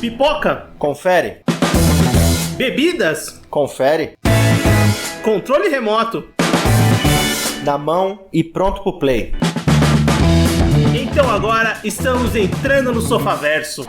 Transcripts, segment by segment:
Pipoca? Confere. Bebidas? Confere. Controle remoto? Na mão e pronto pro play. Então agora estamos entrando no Sofaverso.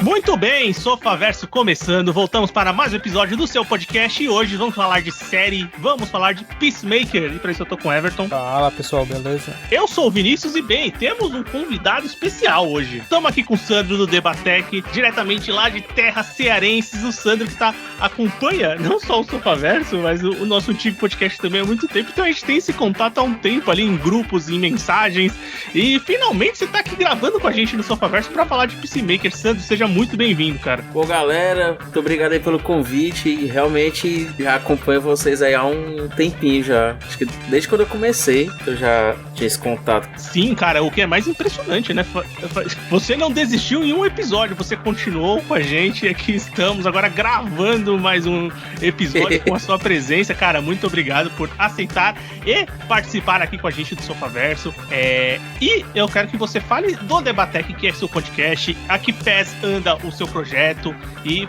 Muito bem, Sofaverso começando, voltamos para mais um episódio do seu podcast e hoje vamos falar de série, vamos falar de Peacemaker, e para isso eu tô com o Everton. Fala pessoal, beleza? Eu sou o Vinícius e bem, temos um convidado especial hoje. Estamos aqui com o Sandro do Debatec, diretamente lá de terras cearenses, o Sandro que acompanha não só o Sofaverso, mas o nosso antigo podcast também há muito tempo, então a gente tem esse contato há um tempo ali em grupos, em mensagens, e finalmente você tá aqui gravando com a gente no Sofaverso para falar de Peacemaker. Sandro, seja muito bem-vindo, cara. Bom, galera, muito obrigado aí pelo convite e realmente já acompanho vocês aí há um tempinho já. Acho que desde quando eu comecei eu já tinha esse contato. Sim, cara, o que é mais impressionante, né? Você não desistiu em um episódio, você continuou com a gente e aqui estamos agora gravando mais um episódio com a sua presença. Cara, muito obrigado por aceitar e participar aqui com a gente do Sofaverso. E eu quero que você fale do Debatec, que é seu podcast, a que pés anda o seu projeto, e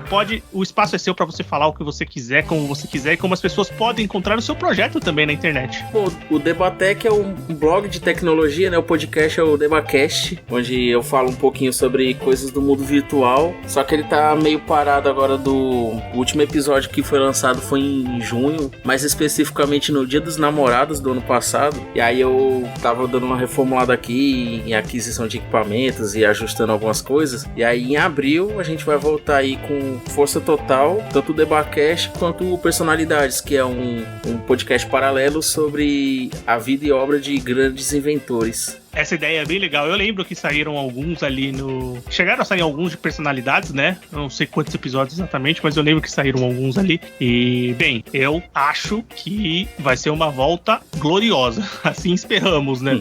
o espaço é seu para você falar o que você quiser, como você quiser, e como as pessoas podem encontrar o seu projeto também na internet. Bom, o Debatec é um blog de tecnologia, né? O podcast é o Debacast, onde eu falo um pouquinho sobre coisas do mundo virtual, só que ele tá meio parado agora o último episódio que foi lançado foi em junho, mais especificamente no Dia dos Namorados do ano passado, e aí eu tava dando uma reformulada aqui em aquisição de equipamentos e ajustando algumas coisas, e aí em abril a gente vai voltar aí com força total, tanto o Debacast quanto o Personalidades, que é um podcast paralelo sobre a vida e obra de grandes inventores. Essa ideia é bem legal. Eu lembro que saíram alguns ali chegaram a sair alguns de Personalidades, né? Eu não sei quantos episódios exatamente, mas eu lembro que saíram alguns ali. E, bem, eu acho que vai ser uma volta gloriosa. Assim esperamos, né?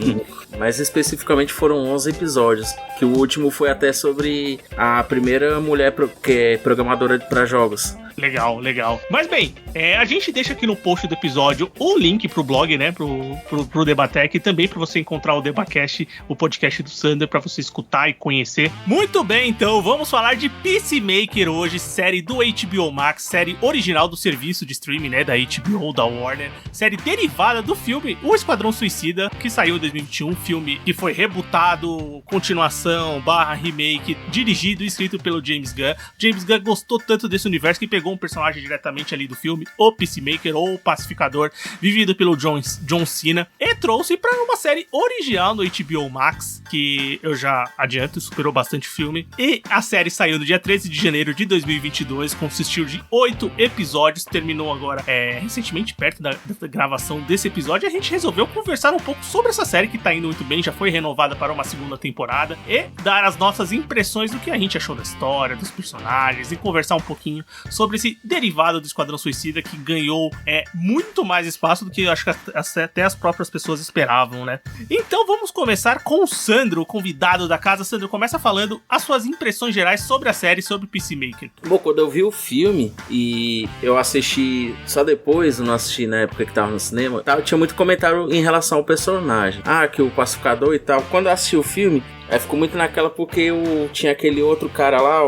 Mais especificamente foram 11 episódios, que o último foi até sobre a primeira mulher que é programadora para jogos. Legal, legal. Mas bem, a gente deixa aqui no post do episódio o link pro blog, né, pro Debatec, e também pra você encontrar o Debacast, o podcast do Sander, pra você escutar e conhecer. Muito bem, então, vamos falar de Peacemaker hoje, série do HBO Max, série original do serviço de streaming, né, da HBO, da Warner, série derivada do filme O Esquadrão Suicida, que saiu em 2021, filme que foi rebootado, continuação, remake, dirigido e escrito pelo James Gunn. James Gunn gostou tanto desse universo que pegou um personagem diretamente ali do filme, o Peacemaker, ou o Pacificador, vivido pelo John Cena, e trouxe para uma série original no HBO Max, que eu já adianto, superou bastante o filme. E a série saiu no dia 13 de janeiro de 2022, consistiu de 8 episódios, terminou agora recentemente, perto da gravação desse episódio, e a gente resolveu conversar um pouco sobre essa série que tá indo muito bem, já foi renovada para uma segunda temporada, e dar as nossas impressões do que a gente achou da história, dos personagens, e conversar um pouquinho sobre esse derivado do Esquadrão Suicida, que ganhou muito mais espaço do que eu acho que até as próprias pessoas esperavam, né? Então vamos começar com o Sandro, o convidado da casa. Sandro, começa falando as suas impressões gerais sobre a série, sobre Peacemaker. Bom, quando eu vi o filme, e eu assisti só depois, não assisti na época que tava no cinema, tinha muito comentário em relação ao personagem. Que o pacificador e tal. Quando eu assisti o filme, ficou muito naquela porque tinha aquele outro cara lá,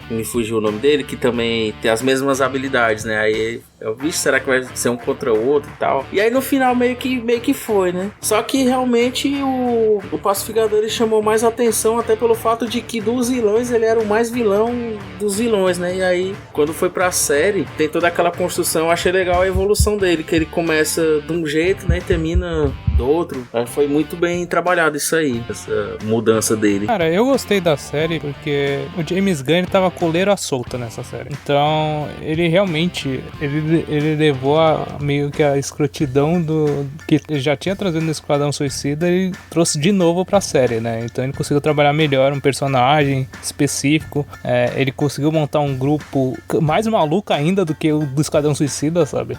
me fugiu o nome dele, que também tem as mesmas habilidades, né? Aí eu vi, será que vai ser um contra o outro e tal? E aí no final meio que foi, né? Só que realmente o Pacificador ele chamou mais atenção até pelo fato de que dos vilões ele era o mais vilão dos vilões, né? E aí quando foi pra série, tem toda aquela construção, eu achei legal a evolução dele, que ele começa de um jeito, né? E termina do outro. Foi muito bem trabalhado isso aí, essa mudança dele. Cara, eu gostei da série porque o James Gunn ele tava coleiro à solta nessa série. Então, ele realmente ele levou meio que a escrotidão do que ele já tinha trazido no Esquadrão Suicida e trouxe de novo pra série, né? Então ele conseguiu trabalhar melhor um personagem específico. Ele conseguiu montar um grupo mais maluco ainda do que o do Esquadrão Suicida, sabe?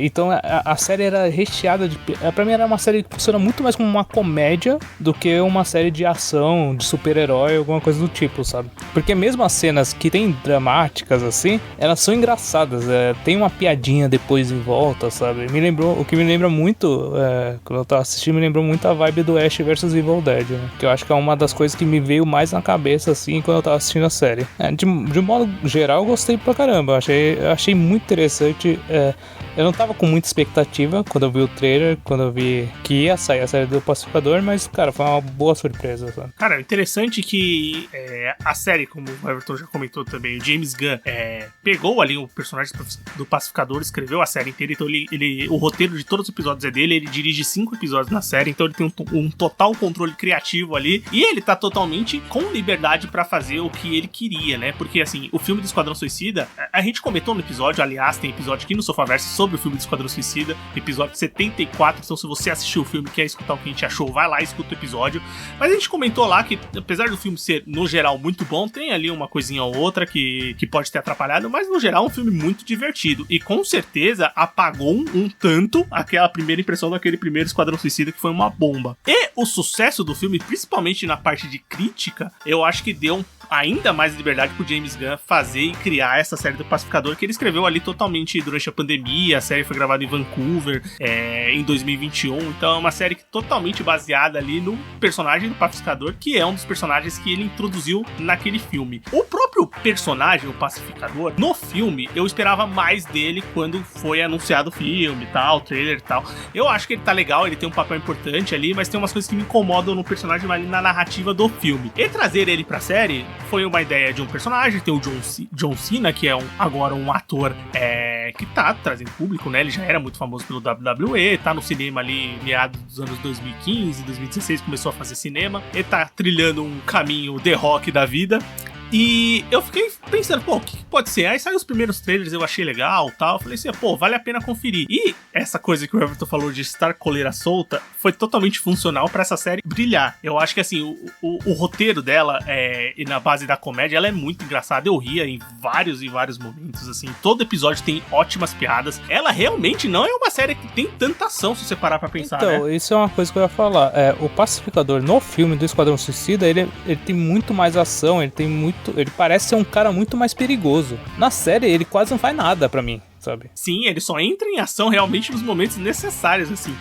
Então a série era recheada de... Pra mim era uma série que funciona muito mais como uma comédia do que uma série de ação, de super-herói, alguma coisa do tipo, sabe? Porque mesmo as cenas que tem dramáticas, assim, elas são engraçadas. Tem uma piadinha depois em volta, sabe? O que me lembra muito, quando eu tava assistindo, me lembrou muito a vibe do Ash vs Evil Dead, né? Que eu acho que é uma das coisas que me veio mais na cabeça, assim, quando eu tava assistindo a série. De modo geral, eu gostei pra caramba. Eu achei muito interessante. Eu não tava com muita expectativa quando eu vi o trailer, quando eu vi que ia sair a série do Pacificador, mas, cara, foi uma boa surpresa, sabe? Cara, interessante que a série, como o Everton já comentou também, o James Gunn pegou ali o personagem do Pacificador, escreveu a série inteira, então o roteiro de todos os episódios é dele, ele dirige 5 episódios na série, então ele tem um total controle criativo ali, e ele tá totalmente com liberdade pra fazer o que ele queria, né? Porque, assim, o filme do Esquadrão Suicida, a gente comentou no episódio, aliás, tem episódio aqui no Sofaverso sobre o filme do Esquadrão Suicida, episódio 74, então se você assistiu o filme e quer escutar o que a gente achou, vai lá e escuta o episódio. Mas a gente comentou lá que, apesar do filme ser, no geral, muito bom, tem ali uma coisinha ou outra que pode ter atrapalhado, mas no geral é um filme muito divertido, e com certeza apagou um tanto aquela primeira impressão daquele primeiro Esquadrão Suicida, que foi uma bomba. E o sucesso do filme, principalmente na parte de crítica, eu acho que deu ainda mais liberdade pro James Gunn fazer e criar essa série do Pacificador, que ele escreveu ali totalmente durante a pandemia. A série foi gravada em Vancouver em 2021, então é uma série totalmente baseada ali no personagem do Pacificador, que é um dos personagens que ele introduziu naquele filme. O próprio personagem, o Pacificador, no filme, eu esperava mais dele quando foi anunciado o filme e tal, o trailer e tal. Eu acho que ele tá legal, ele tem um papel importante ali, mas tem umas coisas que me incomodam no personagem ali na narrativa do filme. E trazer ele pra série foi uma ideia de um personagem, tem o John Cena, que é agora um ator que tá trazendo público, né? Ele já era muito famoso pelo WWE, tá no cinema ali meados dos anos 2015, 2016, começou a fazer cinema. Ele tá trilhando um caminho The Rock da vida. E eu fiquei pensando, o que pode ser? Aí saiu os primeiros trailers, eu achei legal, tal. Eu falei assim, vale a pena conferir. E essa coisa que o Everton falou de estar coleira solta foi totalmente funcional pra essa série brilhar. Eu acho que, assim, o roteiro dela, e na base da comédia, ela é muito engraçada. Eu ria em vários momentos, assim. Todo episódio tem ótimas piadas. Ela realmente não é uma série que tem tanta ação, se você parar pra pensar, então, né? Isso é uma coisa que eu ia falar. O Pacificador, no filme do Esquadrão Suicida, ele tem muito mais ação, ele parece ser um cara muito mais perigoso. Na série, ele quase não faz nada pra mim, sabe? Sim, ele só entra em ação realmente nos momentos necessários, assim.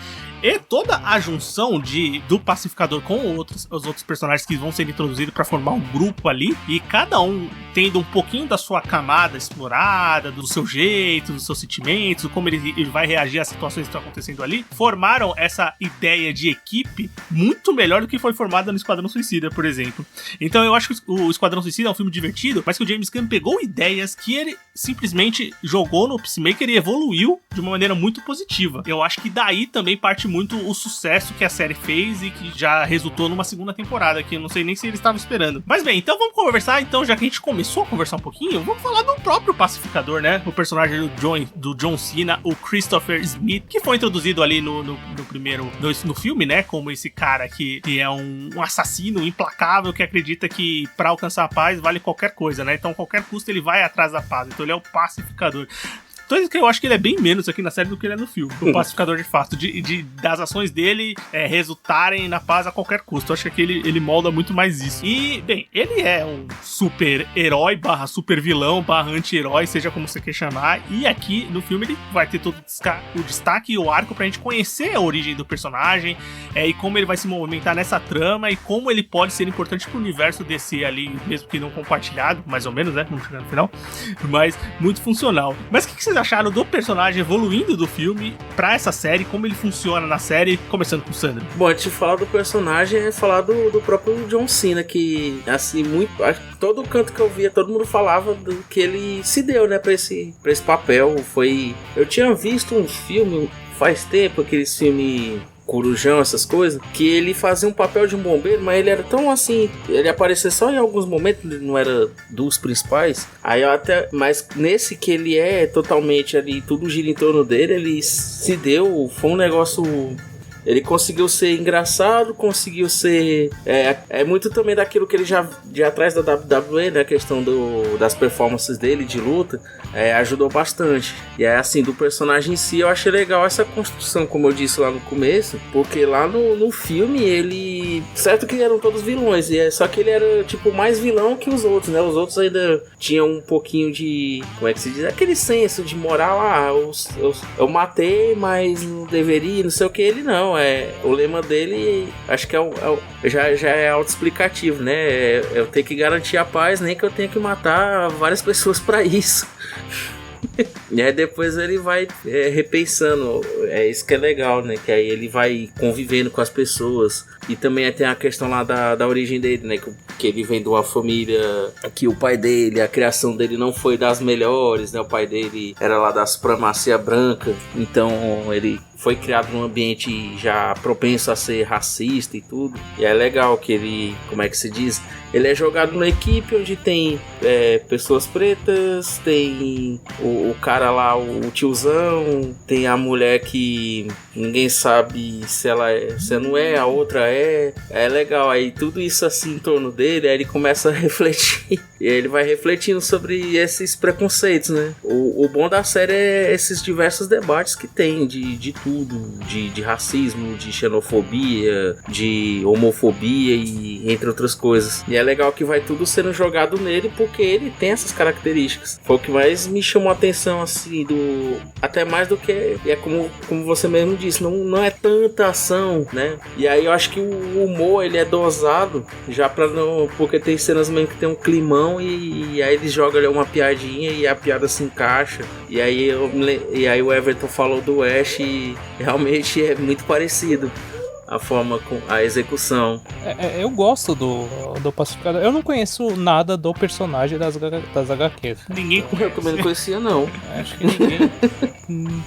E toda a junção do Pacificador com os outros personagens que vão ser introduzidos pra formar um grupo ali, e cada um tendo um pouquinho da sua camada explorada, do seu jeito, dos seus sentimentos, como ele vai reagir às situações que estão acontecendo ali, formaram essa ideia de equipe muito melhor do que foi formada no Esquadrão Suicida, por exemplo. Então eu acho que o Esquadrão Suicida é um filme divertido, mas que o James Gunn pegou ideias que ele simplesmente jogou no Peacemaker e evoluiu de uma maneira muito positiva. Eu acho que daí também parte muito o sucesso que a série fez e que já resultou numa segunda temporada, que eu não sei nem se eles estavam esperando. Mas bem, então vamos conversar, então, já que a gente começou a conversar um pouquinho, vamos falar do próprio Pacificador, né? O personagem do John Cena, o Christopher Smith, que foi introduzido ali no primeiro, no filme, né? Como esse cara que é um assassino implacável que acredita que pra alcançar a paz vale qualquer coisa, né? Então, a qualquer custo ele vai atrás da paz. Então, ele é o Pacificador. Coisa que eu acho que ele é bem menos aqui na série do que ele é no filme. O Pacificador, de fato, das ações dele resultarem na paz a qualquer custo. Eu acho que aqui ele molda muito mais isso. E, bem, ele é um super-herói / super-vilão / anti-herói, seja como você quer chamar. E aqui no filme ele vai ter todo o destaque e o arco pra gente conhecer a origem do personagem e como ele vai se movimentar nessa trama e como ele pode ser importante pro universo DC ali, mesmo que não compartilhado, mais ou menos, né? Vamos chegar no final. Mas muito funcional. Mas o que vocês acharam do personagem evoluindo do filme pra essa série, como ele funciona na série, começando com o Sandro? Bom, antes de falar do personagem, é falar do próprio John Cena, que, assim, todo canto que eu via, todo mundo falava do que ele se deu, né, pra esse papel. Eu tinha visto um filme faz tempo, aqueles filmes Corujão, essas coisas, que ele fazia um papel de um bombeiro, mas ele era tão assim, ele aparecia só em alguns momentos, ele não era dos principais. Mas nesse que ele é totalmente ali, tudo gira em torno dele, ele se deu, foi um negócio. Ele conseguiu ser engraçado, conseguiu ser... É muito também daquilo que ele já de atrás da WWE, né? A questão das performances dele de luta. ajudou bastante. E aí, assim, do personagem em si, eu achei legal essa construção, como eu disse lá no começo, porque lá no filme ele... Certo que eram todos vilões, só que ele era, tipo, mais vilão que os outros, né? Os outros ainda tinham um pouquinho de... Como é que se diz? Aquele senso de moral, eu matei, mas não deveria, não sei o que. Ele não, o lema dele, acho que já é autoexplicativo, né? Eu tenho que garantir a paz, nem que eu tenha que matar várias pessoas pra isso. E aí depois ele vai repensando, isso que é legal, né? Que aí ele vai convivendo com as pessoas. E também tem a questão lá da origem dele, né? Que ele vem de uma família que o pai dele, a criação dele não foi das melhores, né? O pai dele era lá da supremacia branca, então ele foi criado num ambiente já propenso a ser racista e tudo. E é legal que ele, como é que se diz? Ele é jogado numa equipe onde tem pessoas pretas, tem o cara lá, o tiozão, tem a mulher que ninguém sabe se ela não é, a outra é. É legal, aí tudo isso assim em torno dele, aí ele começa a refletir. E aí ele vai refletindo sobre esses preconceitos, né? O bom da série é esses diversos debates que tem de tudo, de racismo, de xenofobia, de homofobia e entre outras coisas. E é legal que vai tudo sendo jogado nele porque ele tem essas características. Foi o que mais me chamou a atenção, assim, até mais do que como você mesmo disse, não é tanta ação, né? E aí eu acho que o humor ele é dosado já pra não, porque tem cenas mesmo que tem um climão e aí eles jogam ali uma piadinha e a piada se encaixa. E aí o Everton falou do Ash e realmente é muito parecido a forma com a execução. Eu gosto do Pacificador. Eu não conheço nada do personagem das HQs. Ninguém conhece. Eu também não conhecia, não. Acho que ninguém.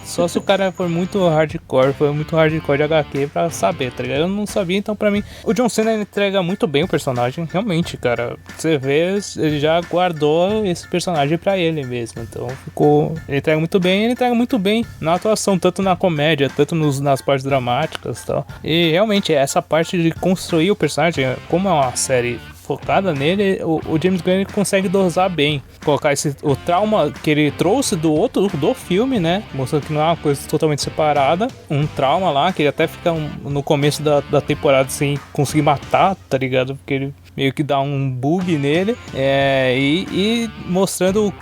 Só se o cara foi muito hardcore de HQ pra saber, tá ligado? Eu não sabia, então pra mim. O John Cena entrega muito bem o personagem, realmente, cara. Você vê, ele já guardou esse personagem pra ele mesmo. Então ficou. Ele entrega muito bem na atuação, tanto na comédia, tanto nas partes dramáticas e tal. E realmente, essa parte de construir o personagem, como é uma série focada nele, o James Gunn consegue dosar bem, colocar o trauma que ele trouxe do filme, né, mostrando que não é uma coisa totalmente separada, um trauma lá, que ele até fica no começo da temporada sem conseguir matar, tá ligado, porque ele meio que dá um bug nele, e mostrando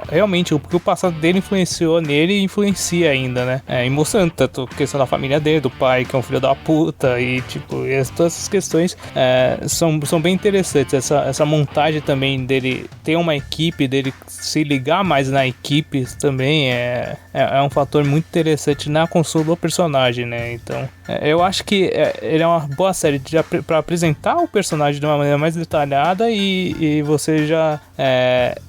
realmente o que o passado dele influenciou nele e influencia ainda, né, e mostrando tanto a questão da família dele, do pai que é um filho da puta, e tipo, todas essas questões são bem interessantes. Essa montagem também dele ter uma equipe, dele se ligar mais na equipe também é um fator muito interessante na construção do personagem, né? Então, eu acho que ele é uma boa série para apresentar o personagem de uma maneira mais detalhada e você já,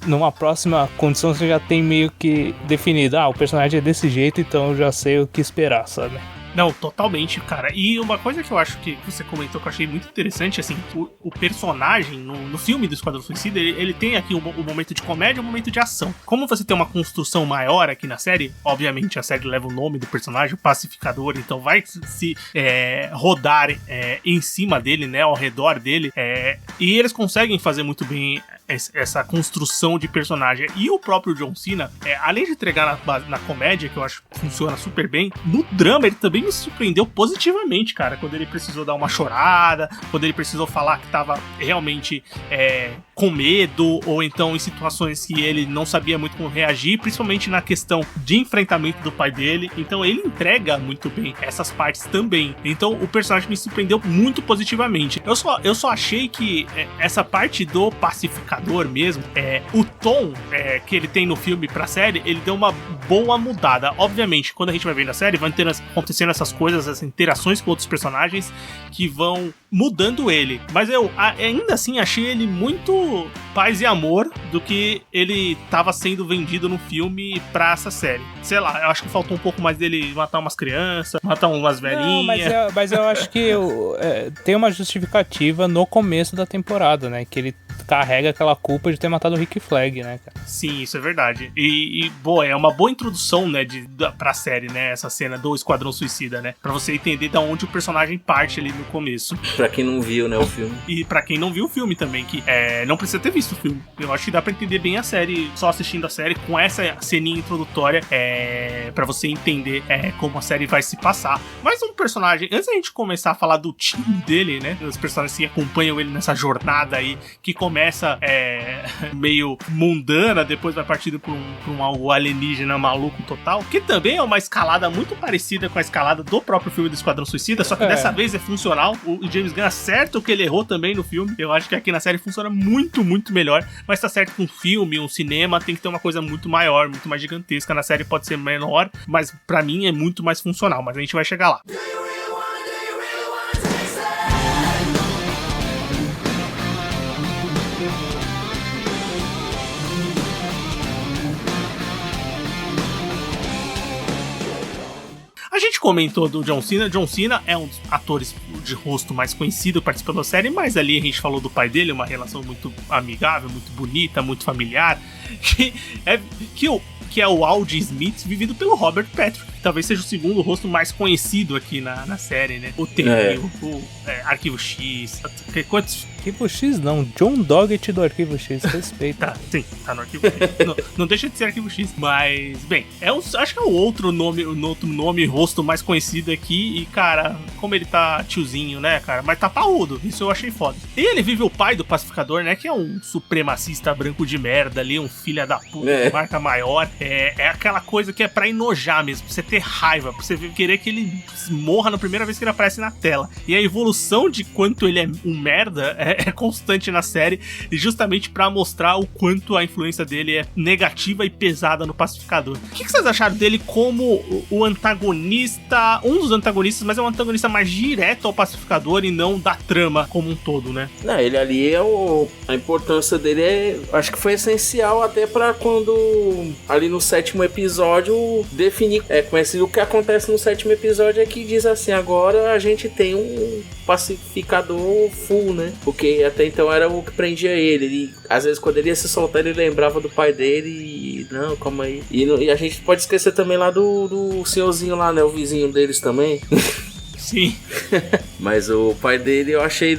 numa próxima condição, você já tem meio que definido, o personagem é desse jeito, então eu já sei o que esperar, sabe? Não, totalmente, cara. E uma coisa que eu acho que você comentou que eu achei muito interessante, assim, o personagem no filme do Esquadrão Suicida, ele tem aqui o momento de comédia e o momento de ação. Como você tem uma construção maior aqui na série, obviamente a série leva o nome do personagem, o Pacificador, então vai se rodar em cima dele, né, ao redor dele, e eles conseguem fazer muito bem essa construção de personagem. E o próprio John Cena, além de entregar na comédia, que eu acho que funciona super bem, no drama ele também me surpreendeu positivamente, cara, quando ele precisou dar uma chorada, quando ele precisou falar que tava realmente com medo, ou então em situações que ele não sabia muito como reagir, principalmente na questão de enfrentamento do pai dele. Então ele entrega muito bem essas partes também. Então o personagem me surpreendeu muito positivamente. Eu só achei que essa parte do pacificador mesmo, o tom que ele tem no filme pra série, ele deu uma boa mudada. Obviamente, quando a gente vai vendo a série, vai acontecendo essas coisas, essas interações com outros personagens que vão mudando ele. Mas eu ainda assim achei ele muito paz e amor do que ele tava sendo vendido no filme pra essa série. Sei lá, eu acho que faltou um pouco mais dele matar umas crianças, matar umas velhinhas. Mas eu acho que tem uma justificativa no começo da temporada, né? Que ele carrega aquela culpa de ter matado o Rick Flag, né, cara? Sim, isso é verdade. E boa, é uma boa introdução, né, pra série, né, essa cena do Esquadrão Suicida, né? Pra você entender da onde o personagem parte ali no começo. Pra quem não viu, né, o filme. E pra quem não viu o filme também, que não precisa ter visto o filme. Eu acho que dá pra entender bem a série, só assistindo a série, com essa ceninha introdutória, pra você entender como a série vai se passar. Mas um personagem, antes da gente começar a falar do time dele, né, os personagens que acompanham ele nessa jornada aí, que começa meio mundana, depois vai partindo pra um algo alienígena maluco total, que também é uma escalada muito parecida com a escalada do próprio filme do Esquadrão Suicida, só que dessa vez é funcional. O James Gunn acerta o que ele errou também no filme. Eu acho que aqui na série funciona muito, muito melhor, mas tá certo que um filme, um cinema tem que ter uma coisa muito maior, muito mais gigantesca. Na série pode ser menor, mas pra mim é muito mais funcional, mas a gente vai chegar lá. A gente comentou do John Cena. John Cena é um dos atores de rosto mais conhecido, participou da série, mas ali a gente falou do pai dele, uma relação muito amigável, muito bonita, muito familiar, que é o Alden Smith, vivido pelo Robert Patrick, que talvez seja o segundo rosto mais conhecido aqui na série, né? O T, o Arquivo X, quantos... Arquivo X não, John Doggett do Arquivo X, respeita. Sim, tá no Arquivo X. não deixa de ser Arquivo X, mas, bem, acho que é o outro nome, rosto mais conhecido aqui, e, cara, como ele tá tiozinho, né, cara, mas tá parrudo, isso eu achei foda. E ele vive o pai do Pacificador, né, que é um supremacista branco de merda ali, um filho da puta, de marca maior, é aquela coisa que é pra enojar mesmo, pra você ter raiva, pra você querer que ele morra na primeira vez que ele aparece na tela. E a evolução de quanto ele é um merda é constante na série, e justamente pra mostrar o quanto a influência dele é negativa e pesada no Pacificador. O que vocês acharam dele como o antagonista, um dos antagonistas, mas é um antagonista mais direto ao Pacificador e não da trama como um todo, né? Não, ele ali a importância dele acho que foi essencial até pra quando ali no 7º episódio definir, conhecido o que acontece no 7º episódio é que diz assim, agora a gente tem um pacificador full, né? Porque até então era o que prendia ele. E às vezes quando ele ia se soltar, ele lembrava do pai dele e não, calma aí. E a gente pode esquecer também lá do senhorzinho lá, né? O vizinho deles também. Sim. Mas o pai dele, eu achei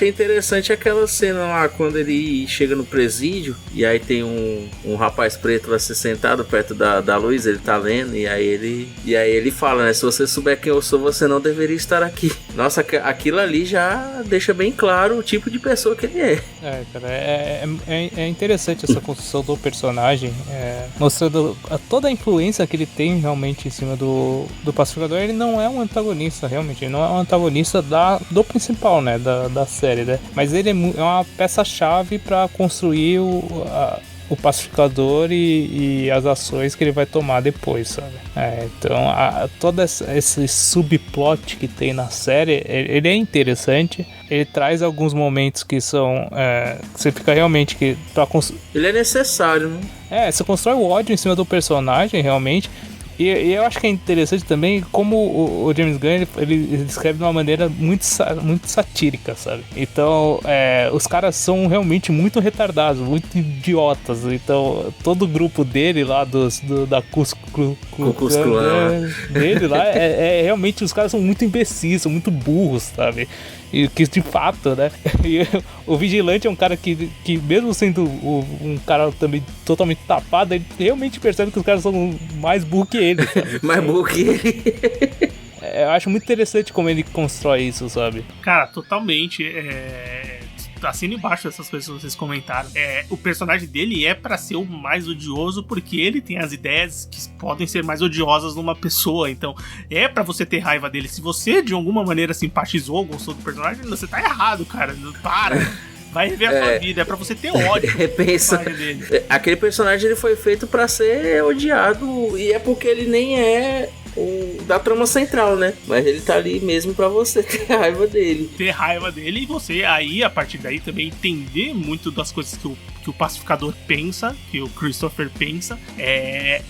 interessante aquela cena lá, quando ele chega no presídio, e aí tem um rapaz preto lá sentado perto da luz, ele tá lendo, e aí ele fala, né, se você souber quem eu sou, você não deveria estar aqui. Nossa, aquilo ali já deixa bem claro o tipo de pessoa que ele é. Cara, é interessante essa construção do personagem, mostrando toda a influência que ele tem realmente em cima do Pacificador. Ele não é um antagonista, realmente, ele não é um antagonista do principal, né, da série, né, mas ele é uma peça-chave para construir o Pacificador e as ações que ele vai tomar depois, sabe? Então, todo esse subplot que tem na série, ele é interessante. Ele traz alguns momentos que são... você fica realmente... Ele é necessário, né? Você constrói o ódio em cima do personagem, realmente. E eu acho que é interessante também como o James Gunn ele escreve de uma maneira muito satírica, sabe? Então, os caras são realmente muito retardados, muito idiotas. Então, todo o grupo dele lá, da dele lá, realmente os caras são muito imbecis, são muito burros, sabe? E que de fato, né? E o Vigilante é um cara que mesmo sendo um cara também totalmente tapado, ele realmente percebe que os caras são mais burros que ele, sabe? Mais burro que ele. Eu acho muito interessante como ele constrói isso, sabe? Cara, totalmente. Assina embaixo dessas coisas que vocês comentaram. O personagem dele é pra ser o mais odioso porque ele tem as ideias que podem ser mais odiosas numa pessoa. Então, é pra você ter raiva dele. Se você, de alguma maneira, simpatizou ou gostou do personagem, você tá errado, cara. Para. Vai rever a sua vida. É pra você ter ódio. Pensa, dele. Aquele personagem ele foi feito pra ser odiado. E é porque ele nem é da trama central, né? Mas ele tá ali mesmo pra você ter raiva dele. Ter raiva dele e você aí, a partir daí, também entender muito das coisas que o pacificador pensa, que o Christopher pensa,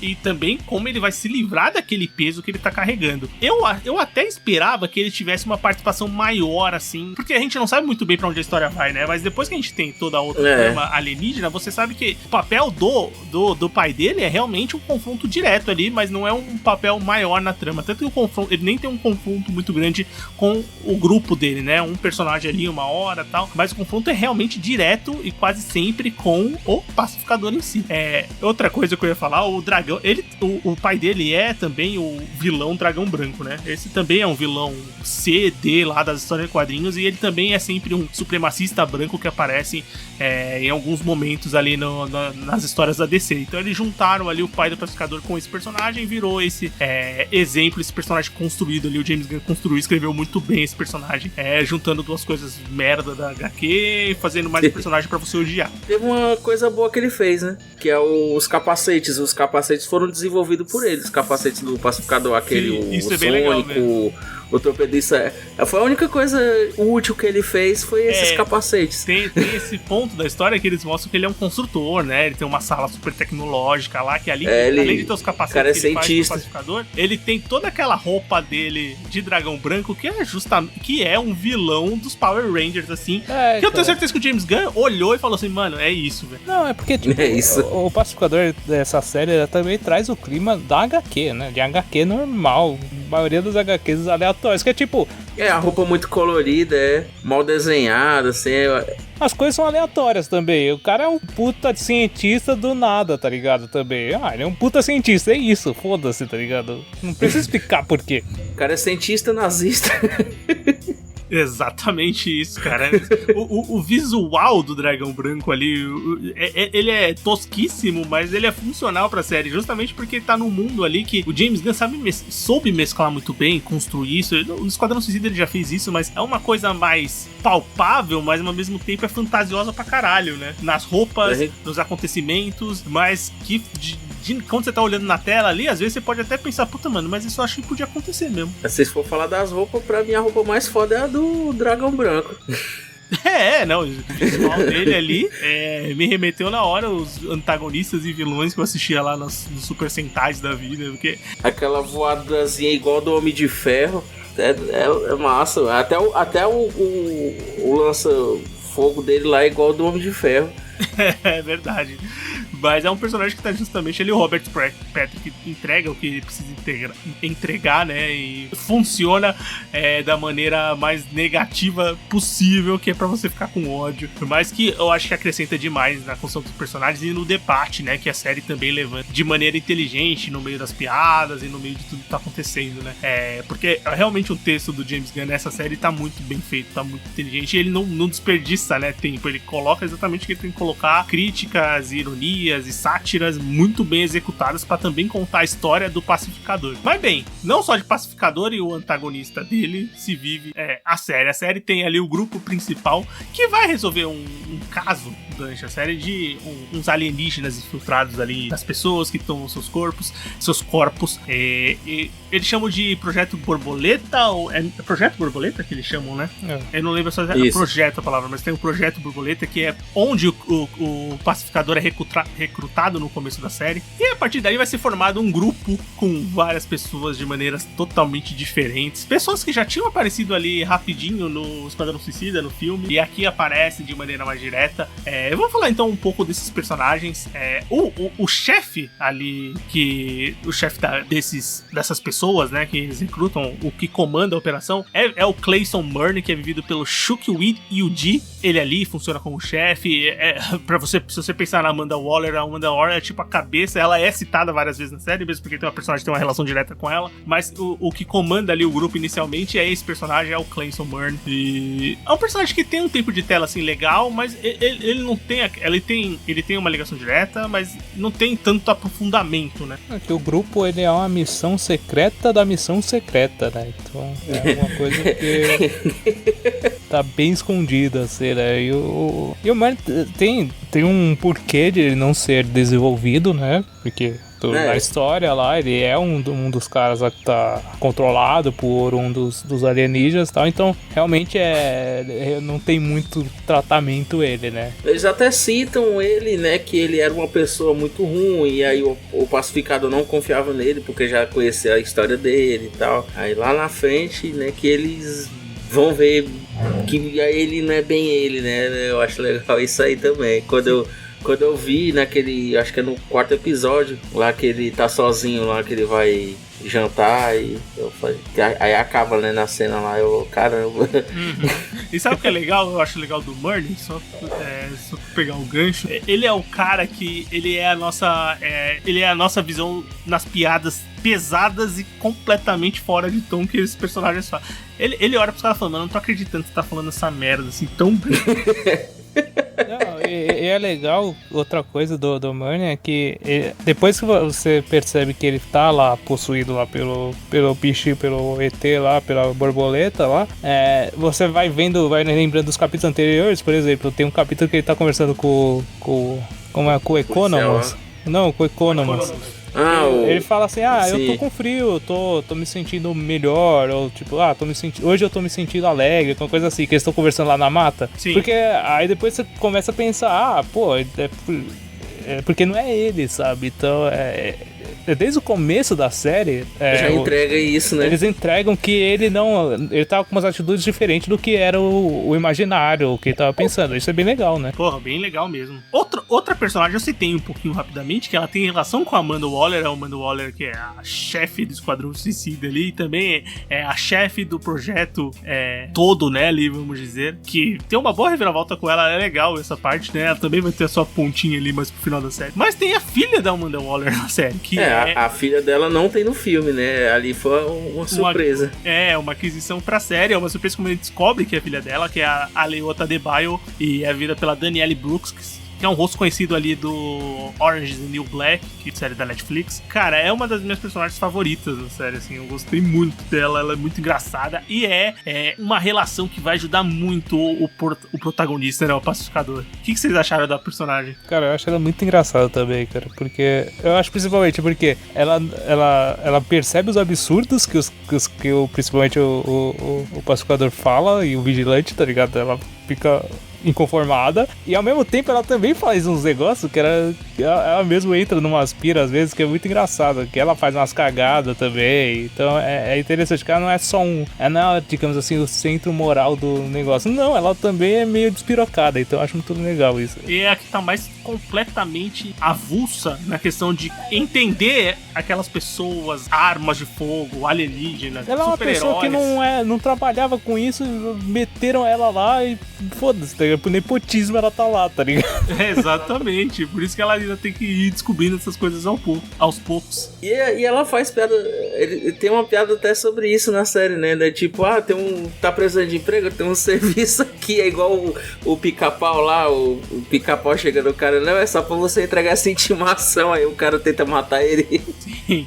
e também como ele vai se livrar daquele peso que ele tá carregando. Eu até esperava que ele tivesse uma participação maior, assim, porque a gente não sabe muito bem pra onde a história vai, né? Mas depois que a gente tem toda a outra trama alienígena, você sabe que o papel do pai dele é realmente um confronto direto ali, mas não é um papel maior na trama. Tanto que o confronto, ele nem tem um confronto muito grande com o grupo dele, né? Um personagem ali, uma hora e tal, mas o confronto é realmente direto e quase sempre com o pacificador em si. Outra coisa que eu ia falar, o dragão, o pai dele é também o vilão Dragão Branco, né? Esse também é um vilão C, D lá das histórias de quadrinhos, e ele também é sempre um supremacista branco que aparece em alguns momentos ali nas histórias da DC. Então eles juntaram ali o pai do pacificador com esse personagem e virou esse exemplo, esse personagem construído ali. O James Gunn construiu e escreveu muito bem esse personagem, juntando duas coisas merda da HQ e fazendo mais um personagem pra você odiar. Teve uma coisa boa que ele fez, né? Que é os capacetes. Os capacetes foram desenvolvidos por ele. Os capacetes do pacificador, aquele, sim, isso o é bem legal, o torpedista. Foi a única coisa útil que ele fez, foi esses capacetes. Tem esse ponto da história que eles mostram que ele é um construtor, né? Ele tem uma sala super tecnológica lá, que ali, além de ter os capacetes que ele faz pro pacificador, ele tem toda aquela roupa dele de dragão branco, que é justamente que é um vilão dos Power Rangers, assim. Que eu tenho certeza que o James Gunn olhou e falou assim, mano, é isso, velho. Não, é porque tipo, o pacificador dessa série também traz o clima da HQ, né? De HQ normal. A maioria dos HQs aleatórios, que é tipo... a roupa muito colorida, mal desenhada, assim... As coisas são aleatórias também. O cara é um puta cientista do nada, tá ligado? Também. Ele é um puta cientista, é isso. Foda-se, tá ligado? Não precisa explicar por quê. O cara é cientista nazista. Exatamente isso, cara. O visual do Dragão Branco ali, ele é tosquíssimo, mas ele é funcional pra série, justamente porque tá num mundo ali que o James Gunn soube mesclar muito bem, construir isso. No Esquadrão Suicida ele já fez isso, mas é uma coisa mais palpável, mas ao mesmo tempo é fantasiosa pra caralho, né? Nas roupas, nos acontecimentos, mas que... quando você tá olhando na tela ali, às vezes você pode até pensar, puta, mano, mas isso eu acho que podia acontecer mesmo. Se for falar das roupas, pra mim a roupa mais foda é a do Dragão Branco. Não, o visual dele ali me remeteu na hora os antagonistas e vilões que eu assistia lá nos Super Sentais da vida, porque... Aquela voadazinha igual do Homem de Ferro, é massa. Até o lança-fogo dele lá é igual ao do Homem de Ferro. É verdade. Mas é um personagem que tá justamente ali, o Robert Patrick entrega o que ele precisa entregar, né? E funciona da maneira mais negativa possível, que é pra você ficar com ódio. Mas que eu acho que acrescenta demais na construção dos personagens e no debate, né? Que a série também levanta de maneira inteligente no meio das piadas e no meio de tudo que tá acontecendo, né? Porque realmente o texto do James Gunn nessa série tá muito bem feito, tá muito inteligente. E ele não desperdiça, né, tempo. Ele coloca exatamente o que ele tem que colocar: críticas, ironias e sátiras muito bem executadas para também contar a história do pacificador. Mas bem, não só de pacificador e o antagonista dele se vive a série. A série tem ali o grupo principal que vai resolver um caso durante a série de uns alienígenas infiltrados ali das pessoas que tomam seus corpos. Eles chamam de Projeto Borboleta, ou é Projeto Borboleta que eles chamam, né? Eu não lembro só projeto a palavra, mas tem o Projeto Borboleta, que é onde o pacificador é recrutado no começo da série. E a partir daí vai ser formado um grupo com várias pessoas de maneiras totalmente diferentes. Pessoas que já tinham aparecido ali rapidinho no Esquadrão Suicida, no filme, e aqui aparecem de maneira mais direta. Vamos falar então um pouco desses personagens. O chefe ali, o chefe dessas pessoas, né, que eles recrutam, o que comanda a operação, é o Clayson Murray, que é vivido pelo Shukweed Yuji. Ele ali funciona como chefe. Se você pensar na Amanda Waller, a Amanda Waller é tipo a cabeça, ela é citada várias vezes na série, mesmo porque tem uma personagem que tem uma relação direta com ela, mas o que comanda ali o grupo inicialmente é esse personagem, é o Clayson Murray. E é um personagem que tem um tempo de tela assim legal, mas ele não tem, ele tem uma ligação direta, mas não tem tanto aprofundamento, né? Que o grupo, ele é uma missão secreta da missão secreta, né? Então é uma coisa que tá bem escondida, assim, né? E o Murray tem um porquê de ele não ser desenvolvido, né? Porque da história lá, ele é um dos caras lá que tá controlado por um dos alienígenas e tal, então realmente não tem muito tratamento ele, né? Eles até citam ele, né, que ele era uma pessoa muito ruim, e aí o pacificador não confiava nele, porque já conhecia a história dele e tal. Aí lá na frente, né, que eles vão ver que ele não é bem ele, né? Eu acho legal isso aí também. Quando eu vi naquele, acho que é no 4º episódio, lá que ele tá sozinho lá, que ele vai jantar, e eu falei, aí acaba, né, na cena lá, caramba. E sabe o que é legal? Eu acho legal do Murney, só pra pegar o gancho. Ele é o cara que ele é a nossa visão nas piadas pesadas e completamente fora de tom que esses personagens falam. Ele olha pros caras falando, eu não tô acreditando que você tá falando essa merda assim tão bem. Não, e é legal, outra coisa do Murney é que depois que você percebe que ele tá lá possuído lá pelo bicho, pelo ET lá, pela borboleta lá, você vai lembrando dos capítulos anteriores. Por exemplo, tem um capítulo que ele tá conversando com o Economos. Não, com o Economos. Ele fala assim, eu tô com frio, eu tô me sentindo melhor, ou tipo, hoje eu tô me sentindo alegre, uma coisa assim, que eles estão conversando lá na mata. Sim. Porque aí depois você começa a pensar, porque não é ele, sabe? Então, desde o começo da série... já entrega isso, né? Eles entregam que ele tava com umas atitudes diferentes do que era o imaginário, o que ele tava pensando. Isso é bem legal, né? Porra, bem legal mesmo. Outra personagem eu citei um pouquinho rapidamente, que ela tem relação com a Amanda Waller. A Amanda Waller, que é a chefe do Esquadrão Suicida ali, e também é a chefe do projeto todo, né, ali, vamos dizer. Que tem uma boa reviravolta com ela, é legal essa parte, né? Ela também vai ter a sua pontinha ali, mais pro final da série. Mas tem a filha da Amanda Waller na série, que a filha dela não tem no filme, né? Ali foi uma surpresa. Uma aquisição pra série, é uma surpresa como ele descobre que é a filha dela, que é a Leota Adebayo, e é vivida pela Danielle Brooks, que é um rosto conhecido ali do Orange is the New Black, que é a série da Netflix. Cara, é uma das minhas personagens favoritas da série, assim, eu gostei muito dela, ela é muito engraçada, e é uma relação que vai ajudar muito o protagonista, né, o pacificador. O que vocês acharam da personagem? Cara, eu acho ela muito engraçada também, cara, porque eu acho principalmente porque ela percebe os absurdos que principalmente o pacificador fala, e o vigilante, tá ligado? Ela fica inconformada, e ao mesmo tempo ela também faz uns negócios que ela mesmo entra numas piras às vezes, que é muito engraçado, que ela faz umas cagadas também. Então é interessante que ela não é só não é, digamos assim, o centro moral do negócio, não, ela também é meio despirocada, então eu acho muito legal isso. E é a que tá mais completamente avulsa na questão de entender aquelas pessoas, armas de fogo, alienígenas, ela é uma pessoa que não trabalhava com isso, meteram ela lá e foda-se, tá ligado? Por nepotismo ela tá lá, tá ligado? Exatamente, por isso que ela ainda tem que ir descobrindo essas coisas aos poucos. E ela faz piada, ele tem uma piada até sobre isso na série, né? Tipo, tá precisando de emprego, tem um serviço aqui, é igual o pica-pau lá, o pica-pau chega no cara, não, é só pra você entregar essa intimação, aí o cara tenta matar ele. Sim.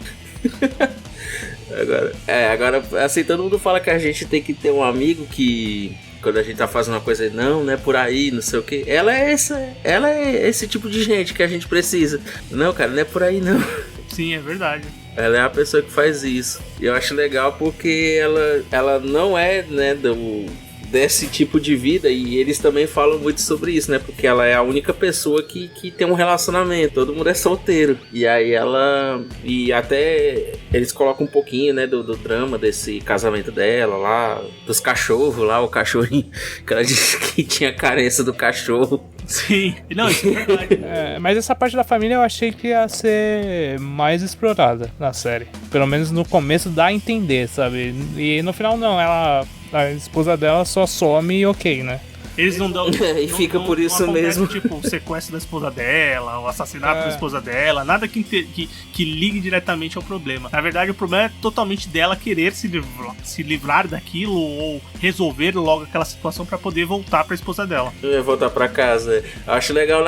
Agora, assim, todo mundo fala que a gente tem que ter um amigo que, quando a gente tá fazendo uma coisa, não é por aí, não sei o que. Ela é esse tipo de gente que a gente precisa. Não, cara, não é por aí, não. Sim, é verdade. Ela é a pessoa que faz isso. E eu acho legal porque ela não é, né, desse tipo de vida, e eles também falam muito sobre isso, né? Porque ela é a única pessoa que tem um relacionamento, todo mundo é solteiro. E aí e até eles colocam um pouquinho, né, do drama desse casamento dela lá, dos cachorros lá, o cachorrinho, que ela disse que tinha carência do cachorro. Sim, não, isso é verdade. Mas essa parte da família eu achei que ia ser mais explorada na série. Pelo menos no começo dá a entender, sabe? E no final não, a esposa dela só some e ok, né? Eles não dão. E fica por isso acontece, mesmo. Tipo, o sequestro da esposa dela, o assassinato da esposa dela, nada que ligue diretamente ao problema. Na verdade, o problema é totalmente dela querer se livrar daquilo ou resolver logo aquela situação pra poder voltar pra esposa dela. Voltar pra casa. Acho legal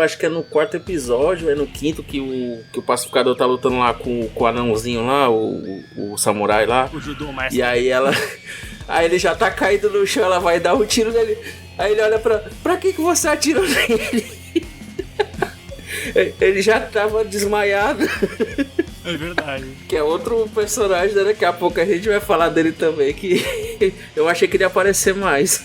acho que é no 4º episódio, é no 5º que o pacificador tá lutando lá com o anãozinho lá, o samurai lá. O judô mestre. E aí ela. Aí ele já tá caído no chão, ela vai dar um tiro nele. Aí ele olha pra que você atirou nele? Ele já tava desmaiado. É verdade. Que é outro personagem, né? Daqui a pouco a gente vai falar dele também, que eu achei que ele ia aparecer mais.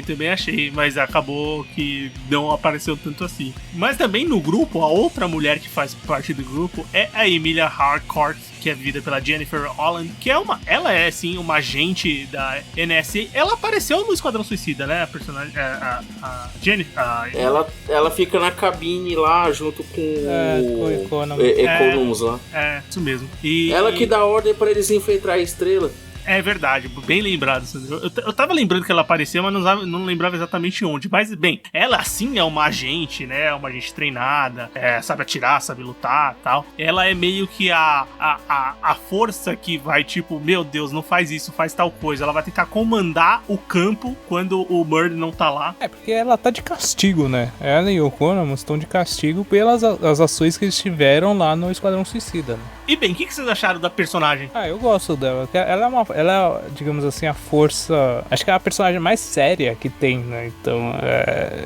Também achei, mas acabou que não apareceu tanto assim. Mas também no grupo, a outra mulher que faz parte do grupo é a Emilia Harcourt, que é vivida pela Jennifer Holland, que ela é sim uma agente da NSA. Ela apareceu no Esquadrão Suicida, né? A personagem, a Jennifer. Ela fica na cabine lá junto com o Economus lá. É, isso mesmo. Ela que dá ordem pra eles infiltrar a estrela. É verdade, bem lembrado, Sandro. Eu tava lembrando que ela apareceu, mas não lembrava exatamente onde. Mas, bem, ela sim é uma agente, né? Uma agente treinada, sabe atirar, sabe lutar e tal. Ela é meio que a força que vai, tipo, meu Deus, não faz isso, faz tal coisa. Ela vai tentar comandar o campo quando o Murray não tá lá. É, porque ela tá de castigo, né? Ela e o Economus estão de castigo pelas as ações que eles tiveram lá no Esquadrão Suicida, né? E, bem, o que vocês acharam da personagem? Eu gosto dela. Ela é, digamos assim, a força... Acho que é a personagem mais séria que tem, né? Então,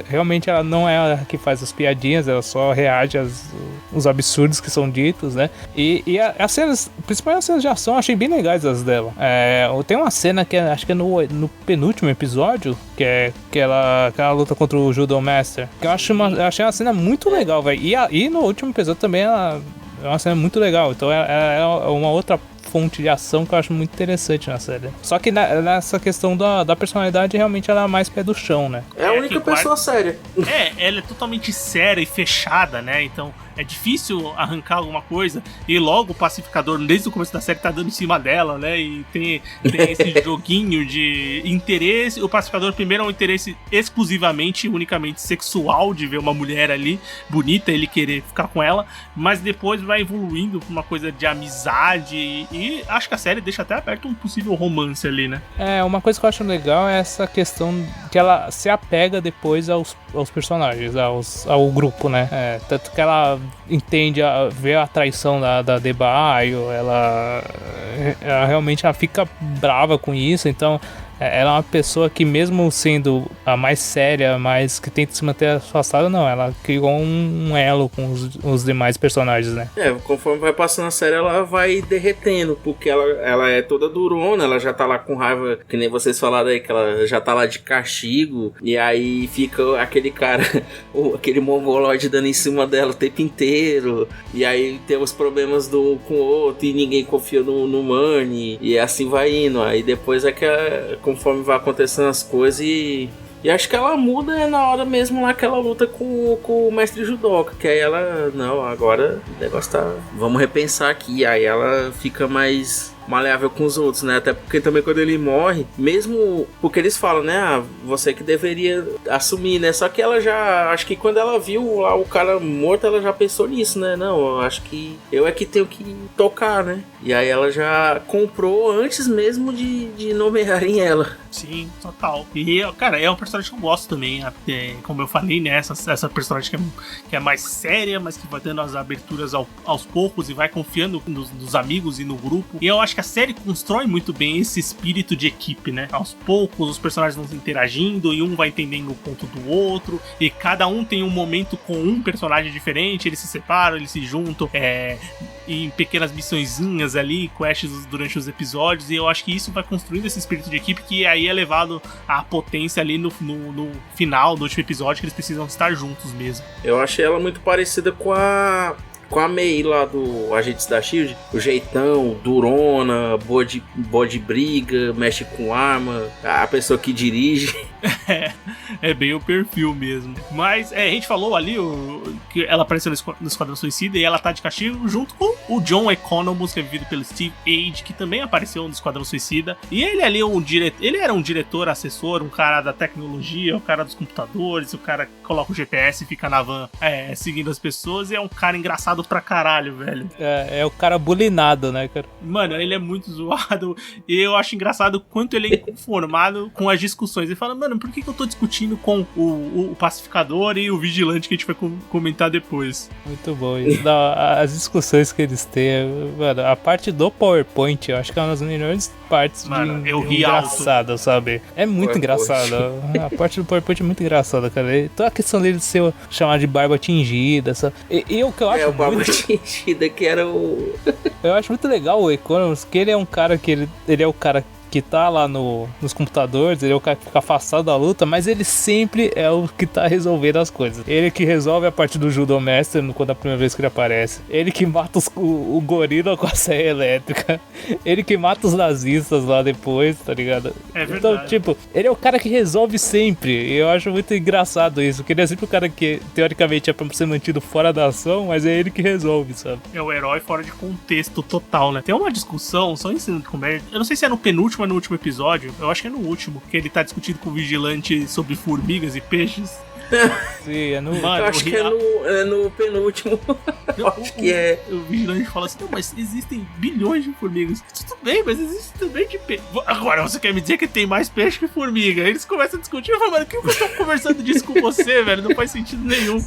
realmente ela não é a que faz as piadinhas, ela só reage aos absurdos que são ditos, né? E as cenas, principalmente as cenas de ação, eu achei bem legais as dela. Tem uma cena que acho que é no penúltimo episódio, que ela luta contra o Judo Master, que eu achei uma cena muito legal, velho. E no último episódio também ela... É uma cena muito legal, então é uma outra fonte de ação que eu acho muito interessante na série. Só que nessa questão da personalidade, realmente ela é mais pé do chão, né? É a única pessoa séria. Ela é totalmente séria e fechada, né? Então é difícil arrancar alguma coisa. E logo o pacificador, desde o começo da série, tá dando em cima dela, né? E tem esse joguinho de interesse. O pacificador primeiro é um interesse exclusivamente, unicamente sexual, de ver uma mulher ali bonita, ele querer ficar com ela. Mas depois vai evoluindo pra uma coisa de amizade. E acho que a série deixa até aberto um possível romance ali, né? Uma coisa que eu acho legal é essa questão que ela se apega depois aos personagens, ao grupo, né? Tanto que ela entende, vê a traição da Debaio, ela realmente fica brava com isso, então ela é uma pessoa que, mesmo sendo a mais séria, mas que tenta se manter afastada, não, ela criou um elo com os demais personagens, né? Conforme vai passando a série, ela vai derretendo, porque ela é toda durona, ela já tá lá com raiva, que nem vocês falaram aí, que ela já tá lá de castigo, e aí fica aquele cara, aquele mongoloide dando em cima dela o tempo inteiro, e aí tem os problemas com o outro, e ninguém confia no Murray, e assim vai indo, aí depois conforme vai acontecendo as coisas e acho que ela muda na hora mesmo lá que ela luta com o mestre judoca, que aí ela, não, agora o negócio tá, vamos repensar aqui, aí ela fica mais maleável com os outros, né? Até porque também quando ele morre, mesmo porque eles falam, né? Você que deveria assumir, né? Só que ela já, acho que quando ela viu lá o cara morto, ela já pensou nisso, né? Não, eu acho que eu é que tenho que tocar, né? E aí ela já comprou antes mesmo de nomearem ela. Sim, total. E, cara, é um personagem que eu gosto também. Como eu falei, né? Essa personagem que é mais séria, mas que vai dando as aberturas aos poucos e vai confiando nos amigos e no grupo. E eu acho que a série constrói muito bem esse espírito de equipe, né? Aos poucos os personagens vão se interagindo e um vai entendendo o ponto do outro, e cada um tem um momento com um personagem diferente, eles se separam, eles se juntam em pequenas missõezinhas ali, quests durante os episódios, e eu acho que isso vai construindo esse espírito de equipe que aí é levado à potência ali no final, no último episódio, que eles precisam estar juntos mesmo. Eu achei ela muito parecida com a May lá do Agentes da S.H.I.E.L.D. O jeitão, durona, boa de briga, mexe com arma, a pessoa que dirige. É bem o perfil mesmo. Mas a gente falou ali que ela apareceu no Esquadrão Suicida e ela tá de castigo junto com o John Economus, que é vivido pelo Steve Age, que também apareceu no Esquadrão Suicida. E ele ali ele era um diretor, assessor, um cara da tecnologia, o cara dos computadores, o cara que coloca o GPS e fica na van seguindo as pessoas, e é um cara engraçado pra caralho, velho. É o cara bulinado, né, cara? Mano, ele é muito zoado, e eu acho engraçado o quanto ele é inconformado com as discussões. Ele fala, mano, mano, por que eu tô discutindo com o pacificador e o vigilante que a gente vai comentar depois? Muito bom isso. As discussões que eles têm, mano, a parte do PowerPoint, eu acho que é uma das melhores partes eu ri engraçada, sabe? É muito engraçada. A parte do PowerPoint é muito engraçada, cara. E toda a questão dele ser chamado de barba tingida, sabe? E o que eu acho o barba tingida que era o... Eu acho muito legal o Economos, que ele é um cara que ele é o cara que tá lá nos computadores, ele é o cara que fica afastado da luta, mas ele sempre é o que tá resolvendo as coisas. Ele que resolve a parte do Judo Master quando a primeira vez que ele aparece. Ele que mata o gorila com a serra elétrica. Ele que mata os nazistas lá depois, tá ligado? É verdade. Então, tipo, ele é o cara que resolve sempre. E eu acho muito engraçado isso, porque ele é sempre o cara que, teoricamente, é pra ser mantido fora da ação, mas é ele que resolve, sabe? É o herói fora de contexto total, né? Tem uma discussão, só ensinando de comédia, eu não sei se é no penúltimo ou no último episódio, eu acho que é no último, que ele tá discutindo com o vigilante sobre formigas e peixes. Sim, é no... Mano, eu acho que é no penúltimo. Eu acho que é. O vigilante fala assim, não, mas existem bilhões de formigas. Tudo bem, mas existe também de peixe. Agora, você quer me dizer que tem mais peixe que formiga? Eles começam a discutir, eu falo, mano, por que eu tô conversando disso com você, velho? Não faz sentido nenhum.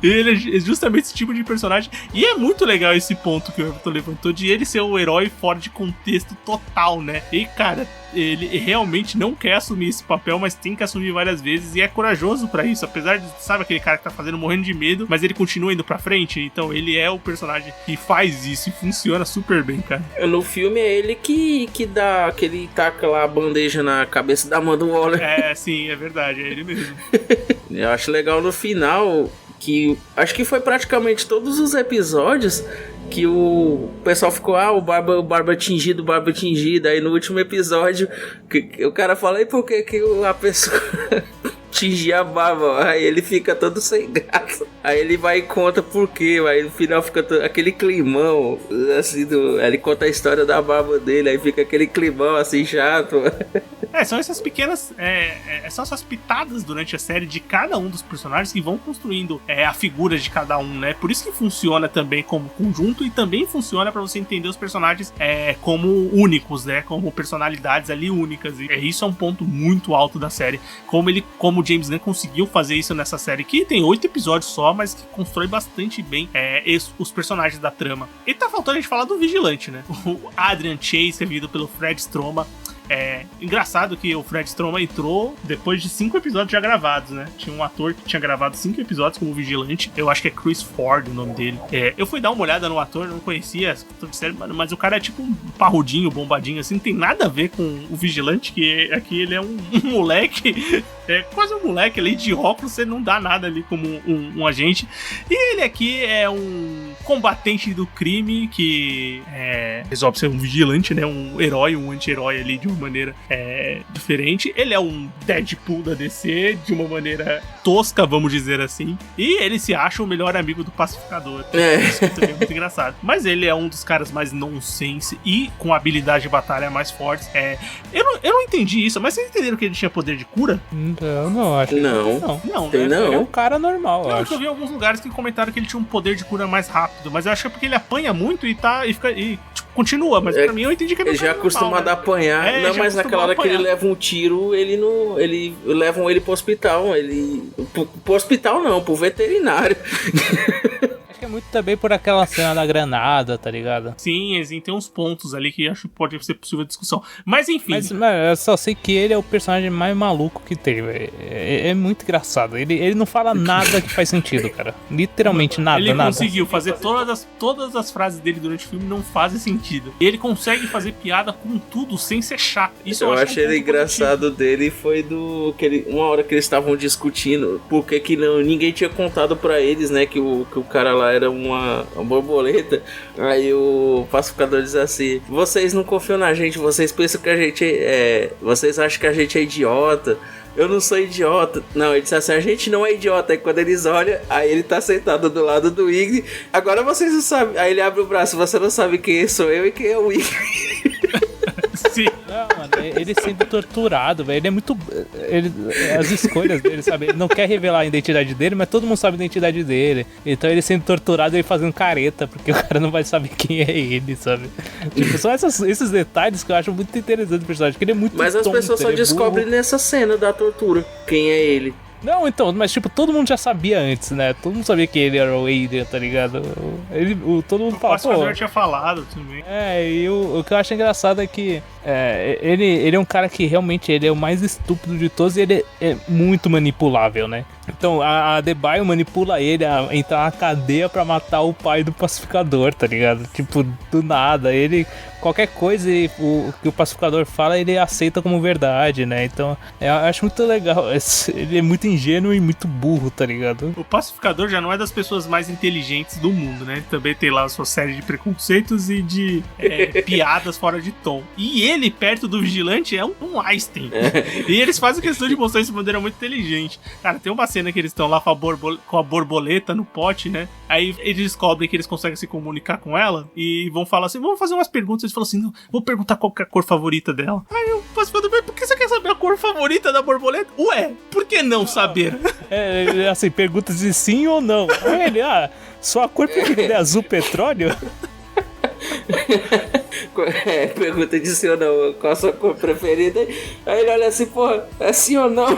Ele é justamente esse tipo de personagem. E é muito legal esse ponto que o Everton levantou, de ele ser um herói fora de contexto total, né? E, cara, ele realmente não quer assumir esse papel, mas tem que assumir várias vezes e é corajoso pra isso, apesar de, sabe, aquele cara que tá fazendo morrendo de medo, mas ele continua indo pra frente, então ele é o personagem que faz isso e funciona super bem, cara. No filme é ele que dá, que ele taca lá a bandeja na cabeça da Amanda Waller. É, sim, é verdade, é ele mesmo. Eu acho legal no final que, acho que foi praticamente todos os episódios que o pessoal ficou, o barba tingido, aí no último episódio o cara fala, e por que a pessoa tingir a barba? Aí ele fica todo sem graça, aí ele vai e conta por quê, aí no final fica aquele climão assim, ele conta a história da barba dele, aí fica aquele climão assim chato. São essas pequenas são essas pitadas durante a série de cada um dos personagens que vão construindo a figura de cada um, né? Por isso que funciona também como conjunto e também funciona pra você entender os personagens como únicos, né? Como personalidades ali únicas. E isso é um ponto muito alto da série. Como o James Gunn conseguiu fazer isso nessa série, que tem 8 episódios só, mas que constrói bastante bem os personagens da trama. E tá faltando a gente falar do Vigilante, né? O Adrian Chase, vivido pelo Fred Stroma. Engraçado que o Fred Stroma entrou depois de 5 episódios já gravados, né? Tinha um ator que tinha gravado 5 episódios como Vigilante. Eu acho que é Chris Ford o nome dele. Eu fui dar uma olhada no ator, não conhecia, mas o cara é tipo um parrudinho, bombadinho, assim. Não tem nada a ver com o Vigilante, que aqui ele é um moleque. Quase um moleque ali de óculos, você não dá nada ali como um agente. E ele aqui é um combatente do crime que resolve ser um vigilante, né? Um herói, um anti-herói ali de uma maneira diferente. Ele é um Deadpool da DC de uma maneira tosca, vamos dizer assim. E ele se acha o melhor amigo do pacificador. Isso também é muito engraçado. Mas ele é um dos caras mais nonsense e com habilidade de batalha mais fortes. Eu não entendi isso, mas vocês entenderam que ele tinha poder de cura? Eu não acho. Não, tem né? não. Ele é um cara normal, eu acho. Eu vi alguns lugares que comentaram que ele tinha um poder de cura mais rápido, mas eu acho que é porque ele apanha muito e continua, mas pra mim eu entendi que ele já é acostumado a apanhar. Não, mas naquela hora que ele leva um tiro, ele levam ele pro hospital. Pro hospital não, pro veterinário. Acho que é muito também por aquela cena da granada, tá ligado? Sim, tem uns pontos ali que acho que pode ser possível discussão. Mas enfim. Mas eu só sei que ele é o personagem mais maluco que tem, velho. É muito engraçado. Ele não fala nada que faz sentido, cara. Literalmente nada, ele nada. Conseguiu fazer todas as frases dele durante o filme não fazem sentido. E ele consegue fazer piada com tudo sem ser chato. Isso eu achei ele engraçado dele foi uma hora que eles estavam discutindo porque que ninguém tinha contado pra eles, né, que o cara lá era uma borboleta. Aí o pacificador diz assim: vocês não confiam na gente, vocês pensam que a gente vocês acham que a gente é idiota. Eu não sou idiota. Não, ele disse assim: a gente não é idiota. Aí quando eles olham, aí ele tá sentado do lado do Iggy. Agora vocês não sabem. Aí ele abre o braço: você não sabe quem sou eu e quem é o Iggy. Sim. Não, mano, ele sendo torturado, velho. Ele é muito. As escolhas dele, sabe? Ele não quer revelar a identidade dele, mas todo mundo sabe a identidade dele. Então ele sendo torturado, ele fazendo careta, porque o cara não vai saber quem é ele, sabe? Tipo, são esses detalhes que eu acho muito interessante do personagem, porque ele é muito Mas as tonto, pessoas só descobrem nessa cena da tortura quem é ele. Não, então, mas tipo, todo mundo já sabia antes, né? Todo mundo sabia que ele era o Adrian, tá ligado? Todo mundo fala, pô... O tinha falado também. E o que eu acho engraçado é que ele é um cara que realmente ele é o mais estúpido de todos e ele é muito manipulável, né? Então a Adebayo manipula ele a entrar na cadeia pra matar o pai do pacificador, tá ligado? Tipo, do nada. Ele, qualquer coisa que o pacificador fala, ele aceita como verdade, né? Então eu acho muito legal. Ele é muito ingênuo e muito burro, tá ligado? O pacificador já não é das pessoas mais inteligentes do mundo, né? Ele também tem lá a sua série de preconceitos e de piadas fora de tom. E ele, perto do vigilante, é um Einstein. E eles fazem questão de mostrar isso de maneira muito inteligente. Cara, tem uma cena que eles estão lá com a borboleta no pote, né? Aí eles descobrem que eles conseguem se comunicar com ela e vão falar assim, vamos fazer umas perguntas. Eles falam assim, não, vou perguntar qual que é a cor favorita dela. Aí o pacificador, mas por que você quer saber a cor favorita da borboleta? Ué, por que não saber? Assim, perguntas de sim ou não. Aí ele, sua cor preferida é azul petróleo? Pergunta de sim ou não, qual a sua cor preferida? Aí ele olha assim, porra, é sim ou não?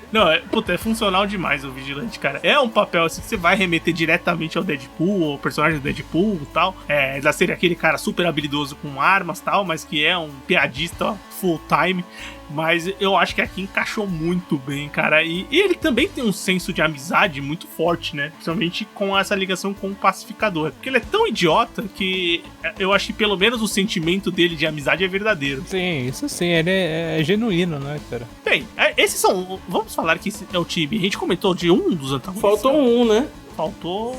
Não, é funcional demais o Vigilante, cara. É um papel assim que você vai remeter diretamente ao Deadpool, ao personagem do Deadpool e tal. Da série aquele cara super habilidoso com armas e tal, mas que é um piadista full time. Mas eu acho que aqui encaixou muito bem, cara. E ele também tem um senso de amizade muito forte, né? Principalmente com essa ligação com o pacificador. Porque ele é tão idiota que eu acho que pelo menos o sentimento dele de amizade é verdadeiro. Sim, isso sim. Ele é genuíno, né, cara? Bem, esses são... Vamos falar que esse é o time. A gente comentou de um dos antagonistas. Faltou um, né? Faltou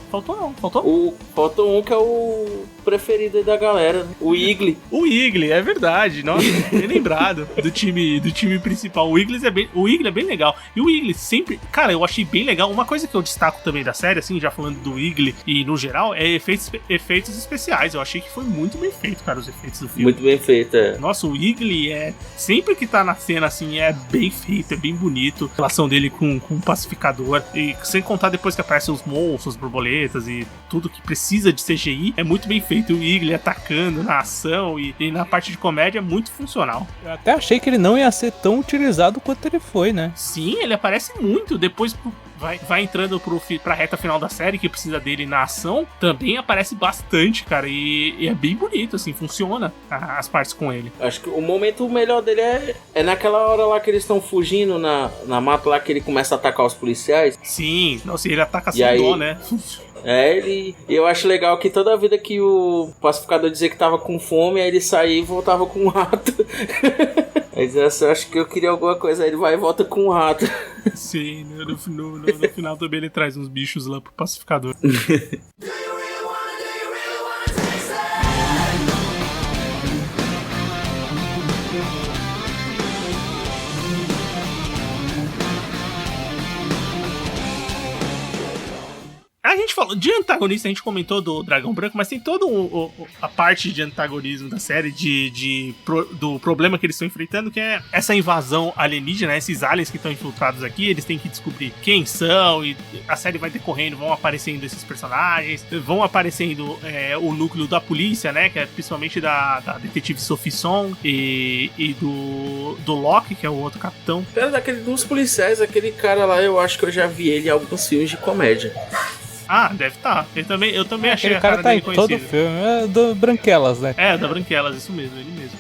Faltou um que é o preferido da galera, né? O Igli. O Igli, é verdade. Nossa, bem lembrado do time principal. O Igli é bem legal. E o Igli sempre... Cara, eu achei bem legal. Uma coisa que eu destaco também da série, assim, já falando do Igli e no geral, é efeitos especiais. Eu achei que foi muito bem feito, cara, os efeitos do filme. Muito bem feito, Nossa, o Igli sempre que tá na cena, assim, é bem feito, é bem bonito. A relação dele com o pacificador. E sem contar depois que aparecem os monstros, as borboletas e tudo que precisa de CGI, é muito bem feito. O Igli atacando na ação e na parte de comédia é muito funcional. Eu até achei que ele não ia ser tão utilizado quanto ele foi, né? Sim, ele aparece muito. Depois vai entrando pra reta final da série, que precisa dele na ação, também aparece bastante, cara, e é bem bonito, assim, funciona as partes com ele. Acho que o momento melhor dele é naquela hora lá que eles estão fugindo na mata lá, que ele começa a atacar os policiais. Sim, nossa, ele ataca sem dó, né? Eu acho legal que toda vida que o pacificador dizia que tava com fome, aí ele saía e voltava com um rato. Aí dizia assim, acho que eu queria alguma coisa, aí ele vai e volta com um rato. Sim, no final também ele traz uns bichos lá pro pacificador. A gente falou de antagonista, a gente comentou do Dragão Branco, mas tem toda a parte de antagonismo da série, do problema que eles estão enfrentando, que é essa invasão alienígena, esses aliens que estão infiltrados aqui, eles têm que descobrir quem são, e a série vai decorrendo, vão aparecendo esses personagens, vão aparecendo o núcleo da polícia, né, que é principalmente da detetive Sophie Song e do Locke, que é o outro capitão. Dos policiais, aquele cara lá, eu acho que eu já vi ele em alguns filmes de comédia. Ah, deve estar. Eu também achei a cara tá em todo o filme. É do Branquelas, né? É, da Branquelas, isso mesmo, ele mesmo.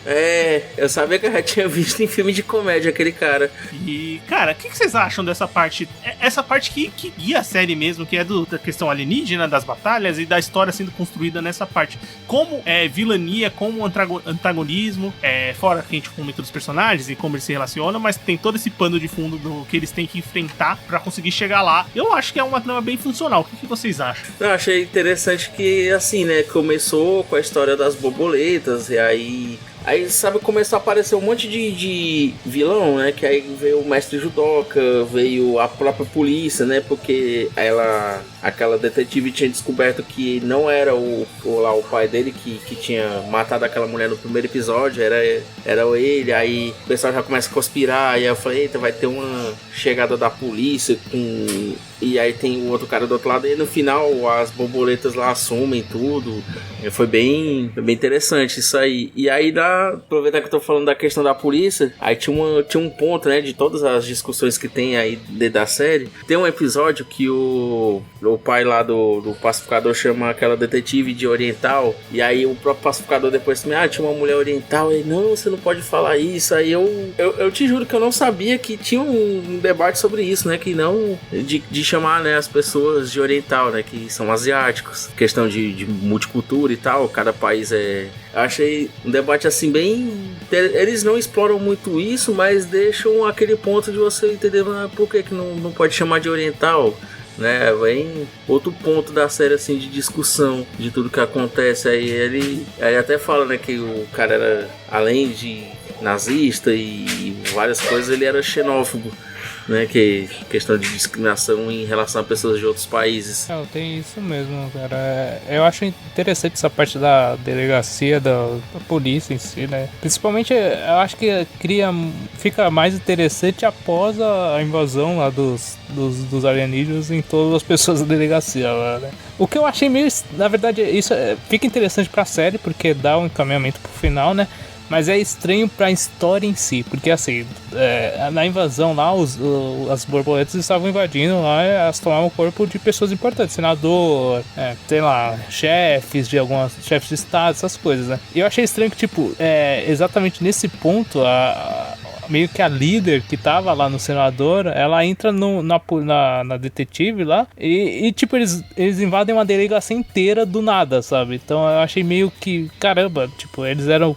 Eu sabia que eu já tinha visto em filme de comédia aquele cara. E, cara, o que vocês acham dessa parte? Essa parte que guia a série mesmo, que é da questão alienígena, das batalhas e da história sendo construída nessa parte. Como vilania, como antagonismo, fora que a gente comenta dos personagens e como eles se relacionam, mas tem todo esse pano de fundo do que eles têm que enfrentar pra conseguir chegar lá. Eu acho que é uma trama bem funcional. O que vocês acham? Eu achei interessante que, assim, né, começou com a história das borboletas, e aí Aí, sabe, começou a aparecer um monte de vilão, né? Que aí veio o mestre judoca, veio a própria polícia, né? Porque aquela detetive tinha descoberto que não era o pai dele que tinha matado aquela mulher no primeiro episódio, era ele. Aí o pessoal já começa a conspirar, aí eu falei, eita, vai ter uma chegada da polícia e aí tem o outro cara do outro lado, e no final as borboletas lá assumem tudo. Foi bem interessante isso aí. E aí, aproveitar que eu tô falando da questão da polícia, aí tinha um ponto, né, de todas as discussões que tem aí dentro da série. Tem um episódio que o pai lá do pacificador chama aquela detetive de oriental, e aí o próprio pacificador depois também, tinha uma mulher oriental, e não, você não pode falar isso. Aí eu te juro que eu não sabia que tinha um debate sobre isso, né, que não de chamar, né, as pessoas de oriental, né, que são asiáticos, questão de multicultura e tal, cada país é... Eu achei um debate assim bem... Eles não exploram muito isso, mas deixam aquele ponto de você entender por que não pode chamar de oriental, né? Vem outro ponto da série assim de discussão de tudo que acontece. Aí ele até fala, né, que o cara era, além de nazista e várias coisas, ele era xenófobo, né, que questão de discriminação em relação a pessoas de outros países. Tem isso mesmo, cara. Eu acho interessante essa parte da delegacia, da polícia em si, né? Principalmente, eu acho que fica mais interessante após a invasão lá dos alienígenas em todas as pessoas da delegacia lá, né? O que eu achei meio... Na verdade, isso fica interessante pra série, porque dá um encaminhamento pro final, né? Mas é estranho pra história em si, porque assim, na invasão lá, as borboletas estavam invadindo lá, elas tomavam o corpo de pessoas importantes, senador, sei lá, chefes de estado, essas coisas, né? E eu achei estranho que, tipo, exatamente nesse ponto, meio que a líder que tava lá no senador, ela entra na detetive lá e tipo, eles invadem uma delegacia inteira do nada, sabe? Então eu achei meio que, caramba, tipo,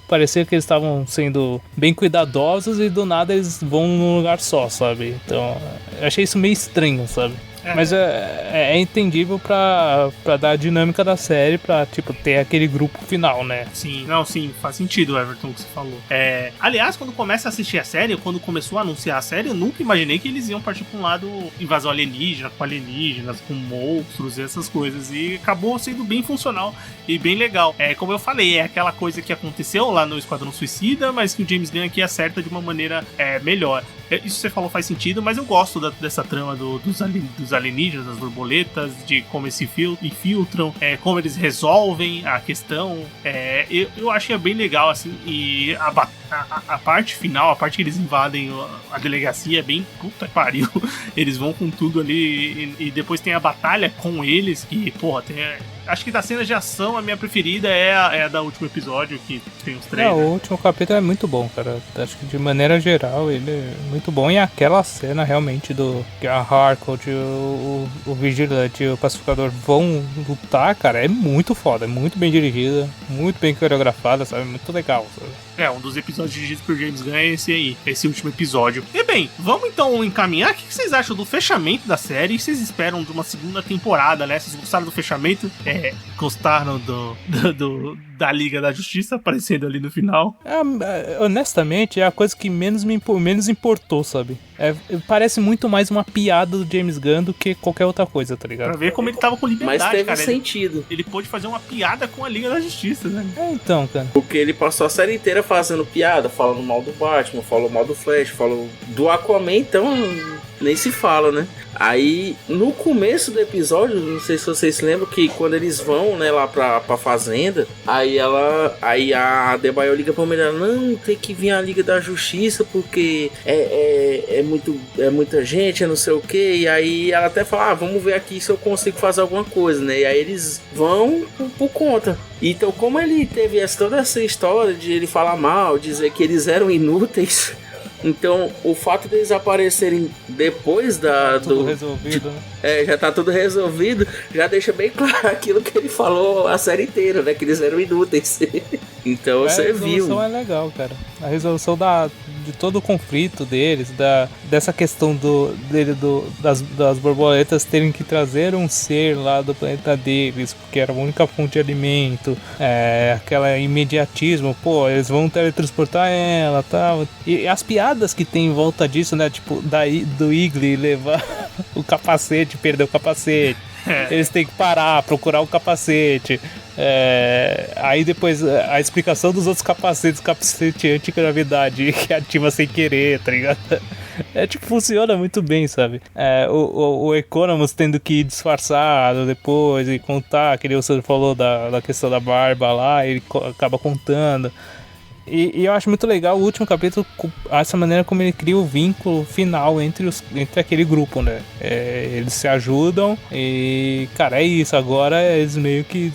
parecia que eles estavam sendo bem cuidadosos e do nada eles vão num lugar só, sabe? Então eu achei isso meio estranho, sabe? Mas é entendível pra dar a dinâmica da série, pra, tipo, ter aquele grupo final, né? Sim, faz sentido, Everton, o que você falou. Aliás, quando começa a assistir a série, quando começou a anunciar a série, eu nunca imaginei que eles iam partir pra um lado invasão alienígena, com alienígenas, com monstros e essas coisas. E acabou sendo bem funcional e bem legal. Como eu falei, é aquela coisa que aconteceu lá no Esquadrão Suicida, mas que o James Gunn aqui acerta de uma maneira melhor. Isso que você falou faz sentido, mas eu gosto dessa trama dos alienígenas, das borboletas, de como eles se infiltram, como eles resolvem a questão. Eu achei bem legal, assim, e a parte final, a parte que eles invadem a delegacia é bem puta que pariu. Eles vão com tudo ali e depois tem a batalha com eles, que, porra, acho que da cena de ação, a minha preferida é a da último episódio, que tem os três. O último capítulo é muito bom, cara. Acho que de maneira geral ele é muito bom. E aquela cena realmente que a Harcourt, o Vigilante e o Pacificador vão lutar, cara, é muito foda. É muito bem dirigida, muito bem coreografada, sabe? Muito legal, sabe? Um dos episódios dirigidos por James Gunn é esse aí, esse último episódio. E bem, vamos então encaminhar. O que vocês acham do fechamento da série? O que vocês esperam de uma segunda temporada, né? Vocês gostaram do fechamento? Gostaram da Liga da Justiça aparecendo ali no final? Honestamente, é a coisa que menos importou, sabe? Parece muito mais uma piada do James Gunn do que qualquer outra coisa, tá ligado? Pra ver como ele tava com liberdade, mas teve cara. sentido. Ele pôde fazer uma piada com a Liga da Justiça, né? Então, cara. Porque ele passou a série inteira fazendo piada, falando mal do Batman, falou mal do Flash, falou do Aquaman, então nem se fala, né? Aí, no começo do episódio, não sei se vocês se lembram, que quando eles vão, né, lá pra fazenda, aí a Adebayo liga pra mulher, não, tem que vir a Liga da Justiça, porque é muita gente, não sei o que, e aí ela até fala, vamos ver aqui se eu consigo fazer alguma coisa, né, e aí eles vão por conta. Então, como ele teve toda essa história de ele falar mal, dizer que eles eram inúteis, Então, o fato deles aparecerem depois Tudo resolvido, né? já tá tudo resolvido, já deixa bem claro aquilo que ele falou a série inteira, né? Que eles eram inúteis. Então você viu. A resolução é legal, cara. A resolução de todo o conflito deles, dessa questão das borboletas terem que trazer um ser lá do planeta deles, porque era a única fonte de alimento, aquela imediatismo, pô, eles vão teletransportar ela e tal. E as piadas que tem em volta disso, né? Tipo, do Igli levar o capacete, perder o capacete. Eles têm que parar, procurar o capacete. Aí depois a explicação dos outros capacetes, capacete antigravidade que ativa sem querer, tá ligado? Tipo, funciona muito bem, sabe? O Economus tendo que ir disfarçado depois e contar, que o senhor falou da questão da barba lá, ele acaba contando. E eu acho muito legal o último capítulo, essa maneira como ele cria o vínculo final entre aquele grupo, né? Eles se ajudam e, cara, é isso. Agora eles meio que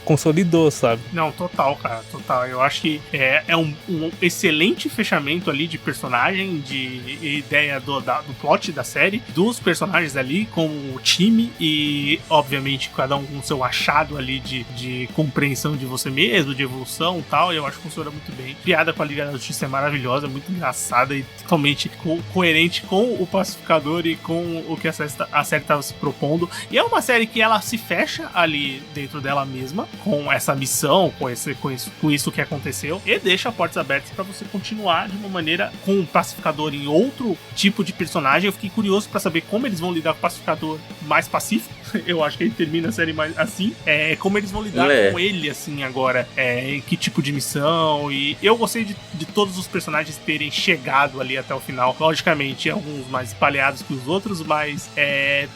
consolidou, sabe? Não, total, cara, total. Eu acho que é um excelente fechamento ali de personagem, de ideia do plot da série, dos personagens ali com o time e, obviamente, cada um com o seu achado ali de compreensão de você mesmo, de evolução e tal. Eu acho que funciona muito bem. Piada com a Liga da Justiça é maravilhosa, muito engraçada e totalmente coerente com o Pacificador e com o que a série estava se propondo. E é uma série que ela se fecha ali dentro dela mesma, com essa missão, com isso que aconteceu, e deixa portas abertas para você continuar de uma maneira com o Pacificador em outro tipo de personagem. Eu fiquei curioso para saber como eles vão lidar com o Pacificador mais pacífico. Eu acho que ele termina a série mais assim. Como eles vão lidar com ele, assim, agora. Que tipo de missão. E eu gostei de todos os personagens terem chegado ali até o final. Logicamente, alguns mais espalhados que os outros, mas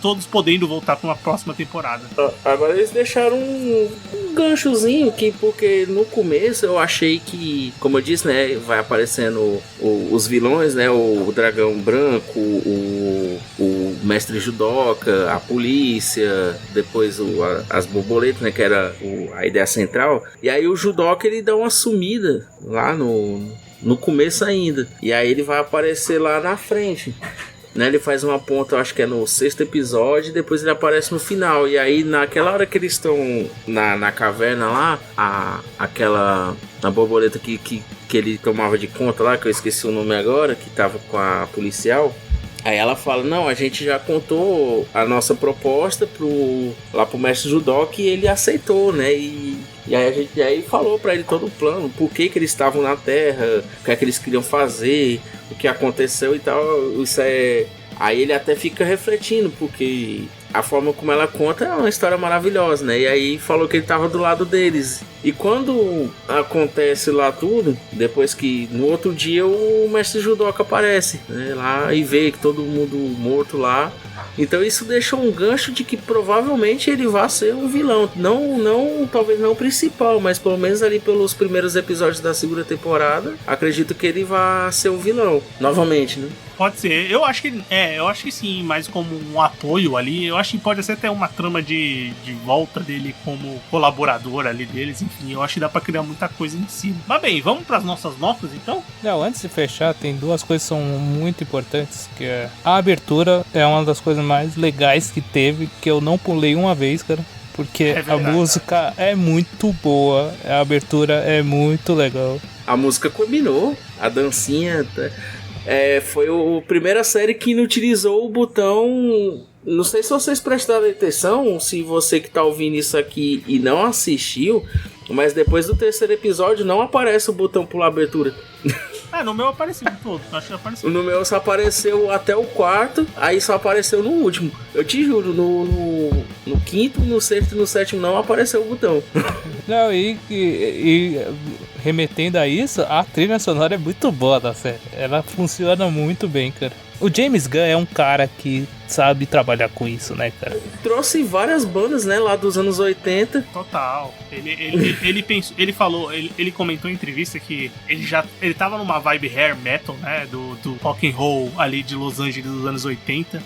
todos podendo voltar para uma próxima temporada. Agora eles deixaram um ganchozinho porque no começo eu achei que, como eu disse, né, vai aparecendo os vilões, né, o dragão branco, o mestre judoca, a polícia, depois as borboletas, né, que era a ideia central. E aí o judoca ele dá uma sumida lá no começo ainda, e aí ele vai aparecer lá na frente, né? Ele faz uma ponta, eu acho que é no 6º episódio, e depois ele aparece no final. E aí naquela hora que eles estão na caverna lá, a borboleta que ele tomava de conta lá, que eu esqueci o nome agora, que tava com a policial. Aí ela fala, não, a gente já contou a nossa proposta lá pro mestre judoca e ele aceitou, né? E aí falou pra ele todo o plano, por que eles estavam na Terra, o que é que eles queriam fazer, o que aconteceu e tal. Aí ele até fica refletindo, porque a forma como ela conta é uma história maravilhosa, né? E aí falou que ele tava do lado deles. E quando acontece lá tudo, depois que no outro dia o mestre judoca aparece, né, lá e vê que todo mundo morto lá. Então isso deixa um gancho de que provavelmente ele vai ser um vilão. Talvez não o principal, mas pelo menos ali pelos primeiros episódios da 2ª temporada, acredito que ele vai ser um vilão novamente, né? Pode ser. Eu acho que sim, mas como um apoio ali, eu acho que pode ser até uma trama de volta dele como colaborador ali deles, enfim, eu acho que dá pra criar muita coisa em cima. Mas bem, vamos pras nossas notas então? Não, antes de fechar, tem duas coisas que são muito importantes, que é a abertura é uma das coisas mais legais que teve, que eu não pulei uma vez, cara. Porque verdade, a música é muito boa, a abertura é muito legal. A música combinou, a dancinha... foi a primeira série que não utilizou o botão. Não sei se vocês prestaram atenção, se você que tá ouvindo isso aqui e não assistiu, mas depois do 3º episódio não aparece o botão pular abertura. No meu apareceu todo, acho que apareceu. No meu só apareceu até o 4º, aí só apareceu no último. Eu te juro, no 5º, no 6º e no 7º não apareceu o botão. Não, e remetendo a isso, a trilha sonora é muito boa da série. Ela funciona muito bem, cara. O James Gunn é um cara que sabe trabalhar com isso, né, cara? Trouxe várias bandas, né, lá dos anos 80. Total. Ele pensou, ele comentou em entrevista que ele tava numa vibe hair metal, né, do rock and roll ali de Los Angeles dos anos 80.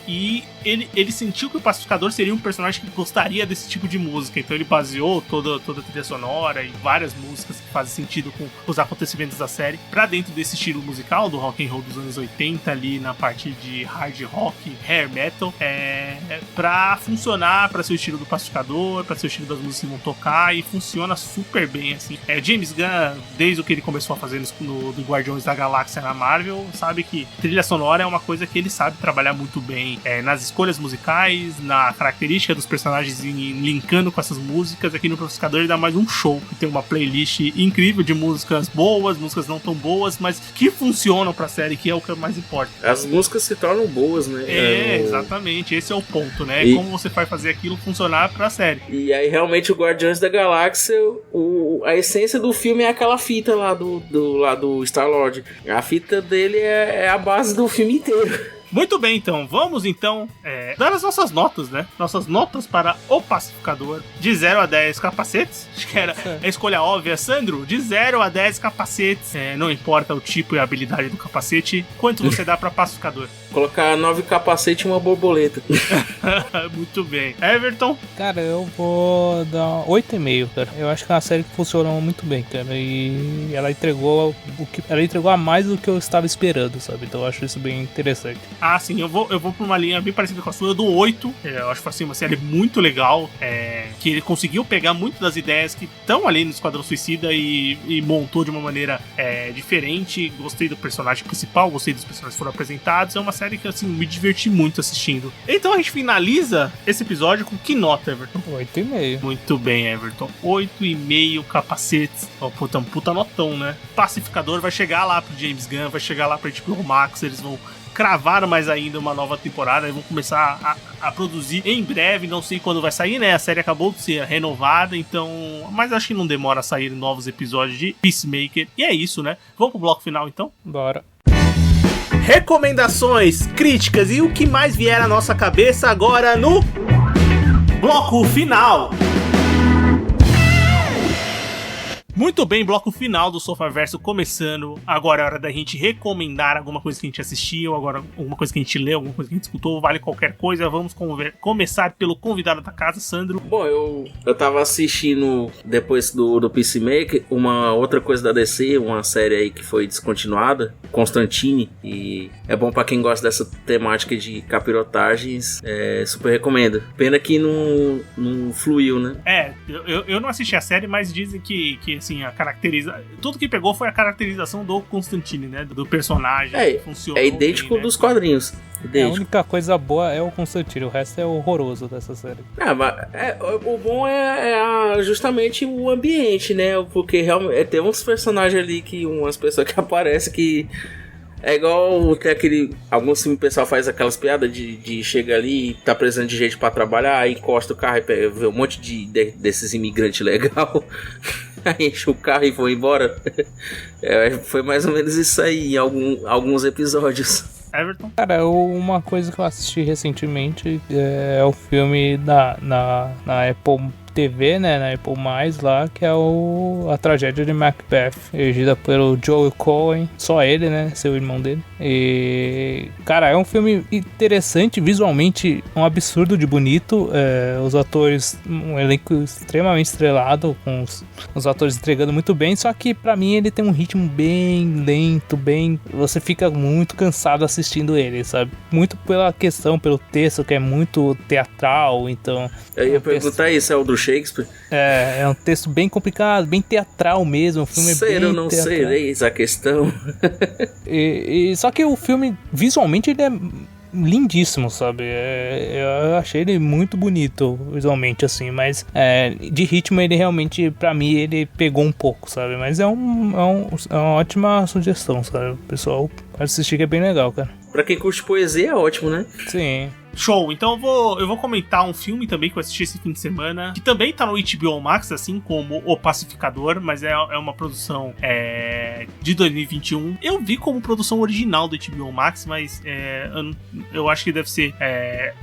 E ele sentiu que o Pacificador seria um personagem que gostaria desse tipo de música. Então ele baseou toda a trilha sonora e várias músicas que fazem sentido com os acontecimentos da série pra dentro desse estilo musical do rock and roll dos anos 80, ali na parte de hard rock, hair metal, pra funcionar pra ser o estilo do Pacificador, pra ser o estilo das músicas que vão tocar, e funciona super bem, assim. James Gunn, desde o que ele começou a fazer do Guardiões da Galáxia na Marvel, sabe que trilha sonora é uma coisa que ele sabe trabalhar muito bem, nas escolhas musicais, na característica dos personagens linkando com essas músicas. Aqui no Pacificador ele dá mais um show, tem uma playlist incrível de músicas boas, músicas não tão boas, mas que funcionam pra série, que é o que mais importa. As músicas se tornam boas, né? Exatamente, esse é o ponto, né? Como você vai fazer aquilo funcionar pra série. E aí realmente o Guardiões da Galáxia, a essência do filme é aquela fita lá do Star-Lord. A fita dele é a base do filme inteiro. Muito bem, então. Vamos, dar as nossas notas, né? Nossas notas para o Pacificador. De 0 a 10 capacetes. Acho que era a escolha óbvia. Sandro, de 0 a 10 capacetes. Não importa o tipo e a habilidade do capacete. Quanto você dá para Pacificador? Colocar 9 capacetes e uma borboleta. Muito bem. Everton? Cara, eu vou dar 8,5, cara. Eu acho que é uma série que funcionou muito bem, cara. E ela entregou a mais do que eu estava esperando, sabe? Então eu acho isso bem interessante. Ah, sim, eu vou por uma linha bem parecida com a sua, do 8. Eu acho que assim, uma série muito legal, que ele conseguiu pegar muito das ideias que estão ali no Esquadrão Suicida e montou de uma maneira diferente. Gostei do personagem principal, gostei dos personagens que foram apresentados. É uma série que, assim, me diverti muito assistindo. Então a gente finaliza esse episódio com que nota, Everton? 8,5. Muito bem, Everton. 8,5 capacetes. Puta notão, né? Pacificador vai chegar lá pro James Gunn, vai chegar lá pra HBO Max, eles vão cravar mais ainda uma nova temporada e vão começar a produzir em breve. Não sei quando vai sair, né? A série acabou de ser renovada, então... Mas acho que não demora a sair novos episódios de Peacemaker. E é isso, né? Vamos pro bloco final, então? Bora. Recomendações, críticas e o que mais vier à nossa cabeça agora no bloco final. Muito bem, bloco final do Sofaverso começando. Agora é hora da gente recomendar alguma coisa que a gente assistiu, agora alguma coisa que a gente leu, alguma coisa que a gente escutou, vale qualquer coisa. Vamos começar pelo convidado da casa, Sandro. Bom, eu tava assistindo, depois do Peacemaker, uma outra coisa da DC, uma série aí que foi descontinuada, Constantine, e é bom pra quem gosta dessa temática de capirotagens, super recomendo. Pena que não fluiu, né? Eu não assisti a série, mas dizem que assim, tudo que pegou foi a caracterização do Constantine, né? Do personagem. É idêntico bem, né? Dos quadrinhos. A única coisa boa é o Constantine, o resto é horroroso dessa série. O bom é justamente o ambiente, né? Porque realmente tem uns personagens ali, umas pessoas que aparecem que... É igual tem alguns filmes o pessoal faz aquelas piadas de chega ali e tá precisando de gente pra trabalhar, aí encosta o carro e vê um monte desses imigrantes legal. Aí enche o carro e foi embora. Foi mais ou menos isso aí em alguns episódios. Everton? Cara, uma coisa que eu assisti recentemente é o filme na Apple TV, né, na Apple+, lá, que é a tragédia de Macbeth, dirigida pelo Joel Cohen, só ele, né, seu irmão dele. E, cara, é um filme interessante, visualmente um absurdo de bonito, os atores, um elenco extremamente estrelado, com os atores entregando muito bem, só que pra mim ele tem um ritmo bem lento, você fica muito cansado assistindo ele, sabe, muito pelo texto, que é muito teatral, então... Eu ia perguntar isso, é o do Shakespeare? É um texto bem complicado, bem teatral mesmo. O filme Ser ou não ser, eis a questão. Só que o filme, visualmente, ele é lindíssimo, sabe? Eu achei ele muito bonito visualmente, assim, mas de ritmo ele realmente, pra mim, ele pegou um pouco, sabe? Mas é uma ótima sugestão, sabe? O pessoal pode assistir, que é bem legal, cara. Pra quem curte poesia é ótimo, né? Sim. Show, então eu vou comentar um filme também que eu assisti esse fim de semana, que também tá no HBO Max, assim como O Pacificador, mas é uma produção de 2021. Eu vi como produção original do HBO Max, mas eu acho que deve ser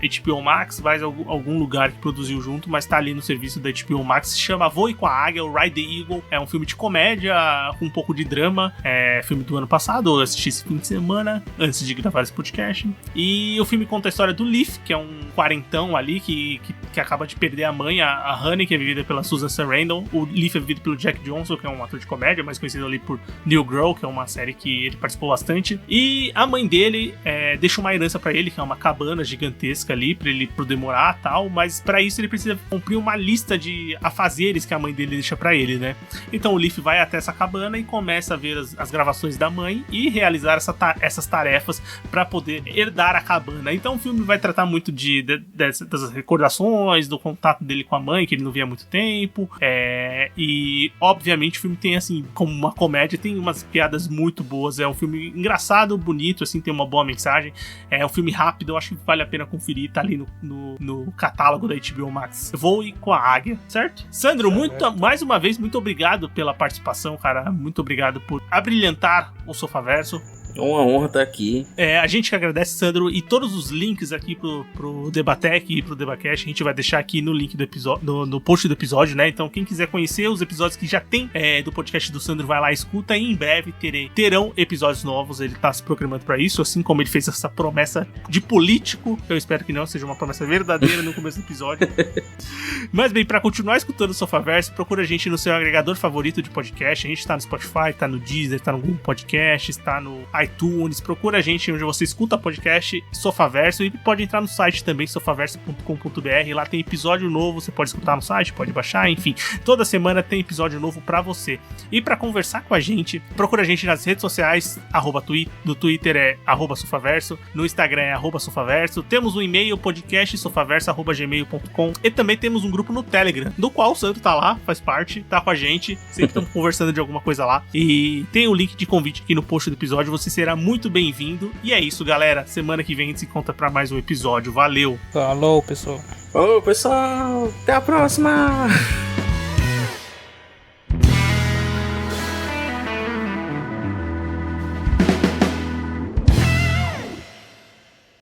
HBO Max, mais algum lugar que produziu junto, mas tá ali no serviço da HBO Max. Se chama Voe com a Águia, o Ride the Eagle. É um filme de comédia com um pouco de drama. É filme do ano passado, eu assisti esse fim de semana, antes de gravar esse podcast. E o filme conta a história do Leaf, que é um quarentão ali que acaba de perder a mãe, a Honey, que é vivida pela Susan Sarandon. O Leaf é vivido pelo Jack Johnson, que é um ator de comédia, mais conhecido ali por New Girl, que é uma série que ele participou bastante. E a mãe dele deixa uma herança pra ele, que é uma cabana gigantesca ali, pra ele poder morar e tal, mas pra isso ele precisa cumprir uma lista de afazeres que a mãe dele deixa pra ele, né? Então o Leaf vai até essa cabana e começa a ver as gravações da mãe e realizar essas tarefas pra poder herdar a cabana. Então o filme vai tratar muito das recordações, do contato dele com a mãe, que ele não via há muito tempo. E, obviamente, o filme tem, assim, como uma comédia, tem umas piadas muito boas. É um filme engraçado, bonito, assim, tem uma boa mensagem. É um filme rápido, eu acho que vale a pena conferir. Tá ali no catálogo da HBO Max. Voe com a Águia, certo? Sandro, mais uma vez, muito obrigado pela participação, cara. Muito obrigado por abrilhantar o Sofaverso. É uma honra estar aqui. A gente que agradece, Sandro, e todos os links aqui pro Debatec e pro Debacast a gente vai deixar aqui no link do episódio, no post do episódio, né? Então quem quiser conhecer os episódios que já tem do podcast do Sandro, vai lá, escuta, e em breve terão episódios novos. Ele tá se programando pra isso, assim como ele fez essa promessa de político. Eu espero que não seja uma promessa verdadeira no começo do episódio. Mas bem, pra continuar escutando o Sofaverso, procura a gente no seu agregador favorito de podcast. A gente tá no Spotify, tá no Deezer, tá no Google Podcasts, tá no iTunes. Procura a gente onde você escuta podcast Sofaverso, e pode entrar no site também, sofaverso.com.br. Lá tem episódio novo, você pode escutar no site, pode baixar, enfim, toda semana tem episódio novo pra você. E pra conversar com a gente, procura a gente nas redes sociais, no Twitter é @sofaverso, no Instagram é @sofaverso. Temos um e-mail, podcastsofaverso@gmail.com, e também temos um grupo no Telegram, do qual o Sandro tá lá, faz parte, tá com a gente, sempre estamos conversando de alguma coisa lá, e tem o link de convite aqui no post do episódio, você será muito bem-vindo. E é isso, galera, semana que vem a gente se encontra pra mais um episódio. Valeu! Falou, pessoal! Falou, pessoal! Até a próxima!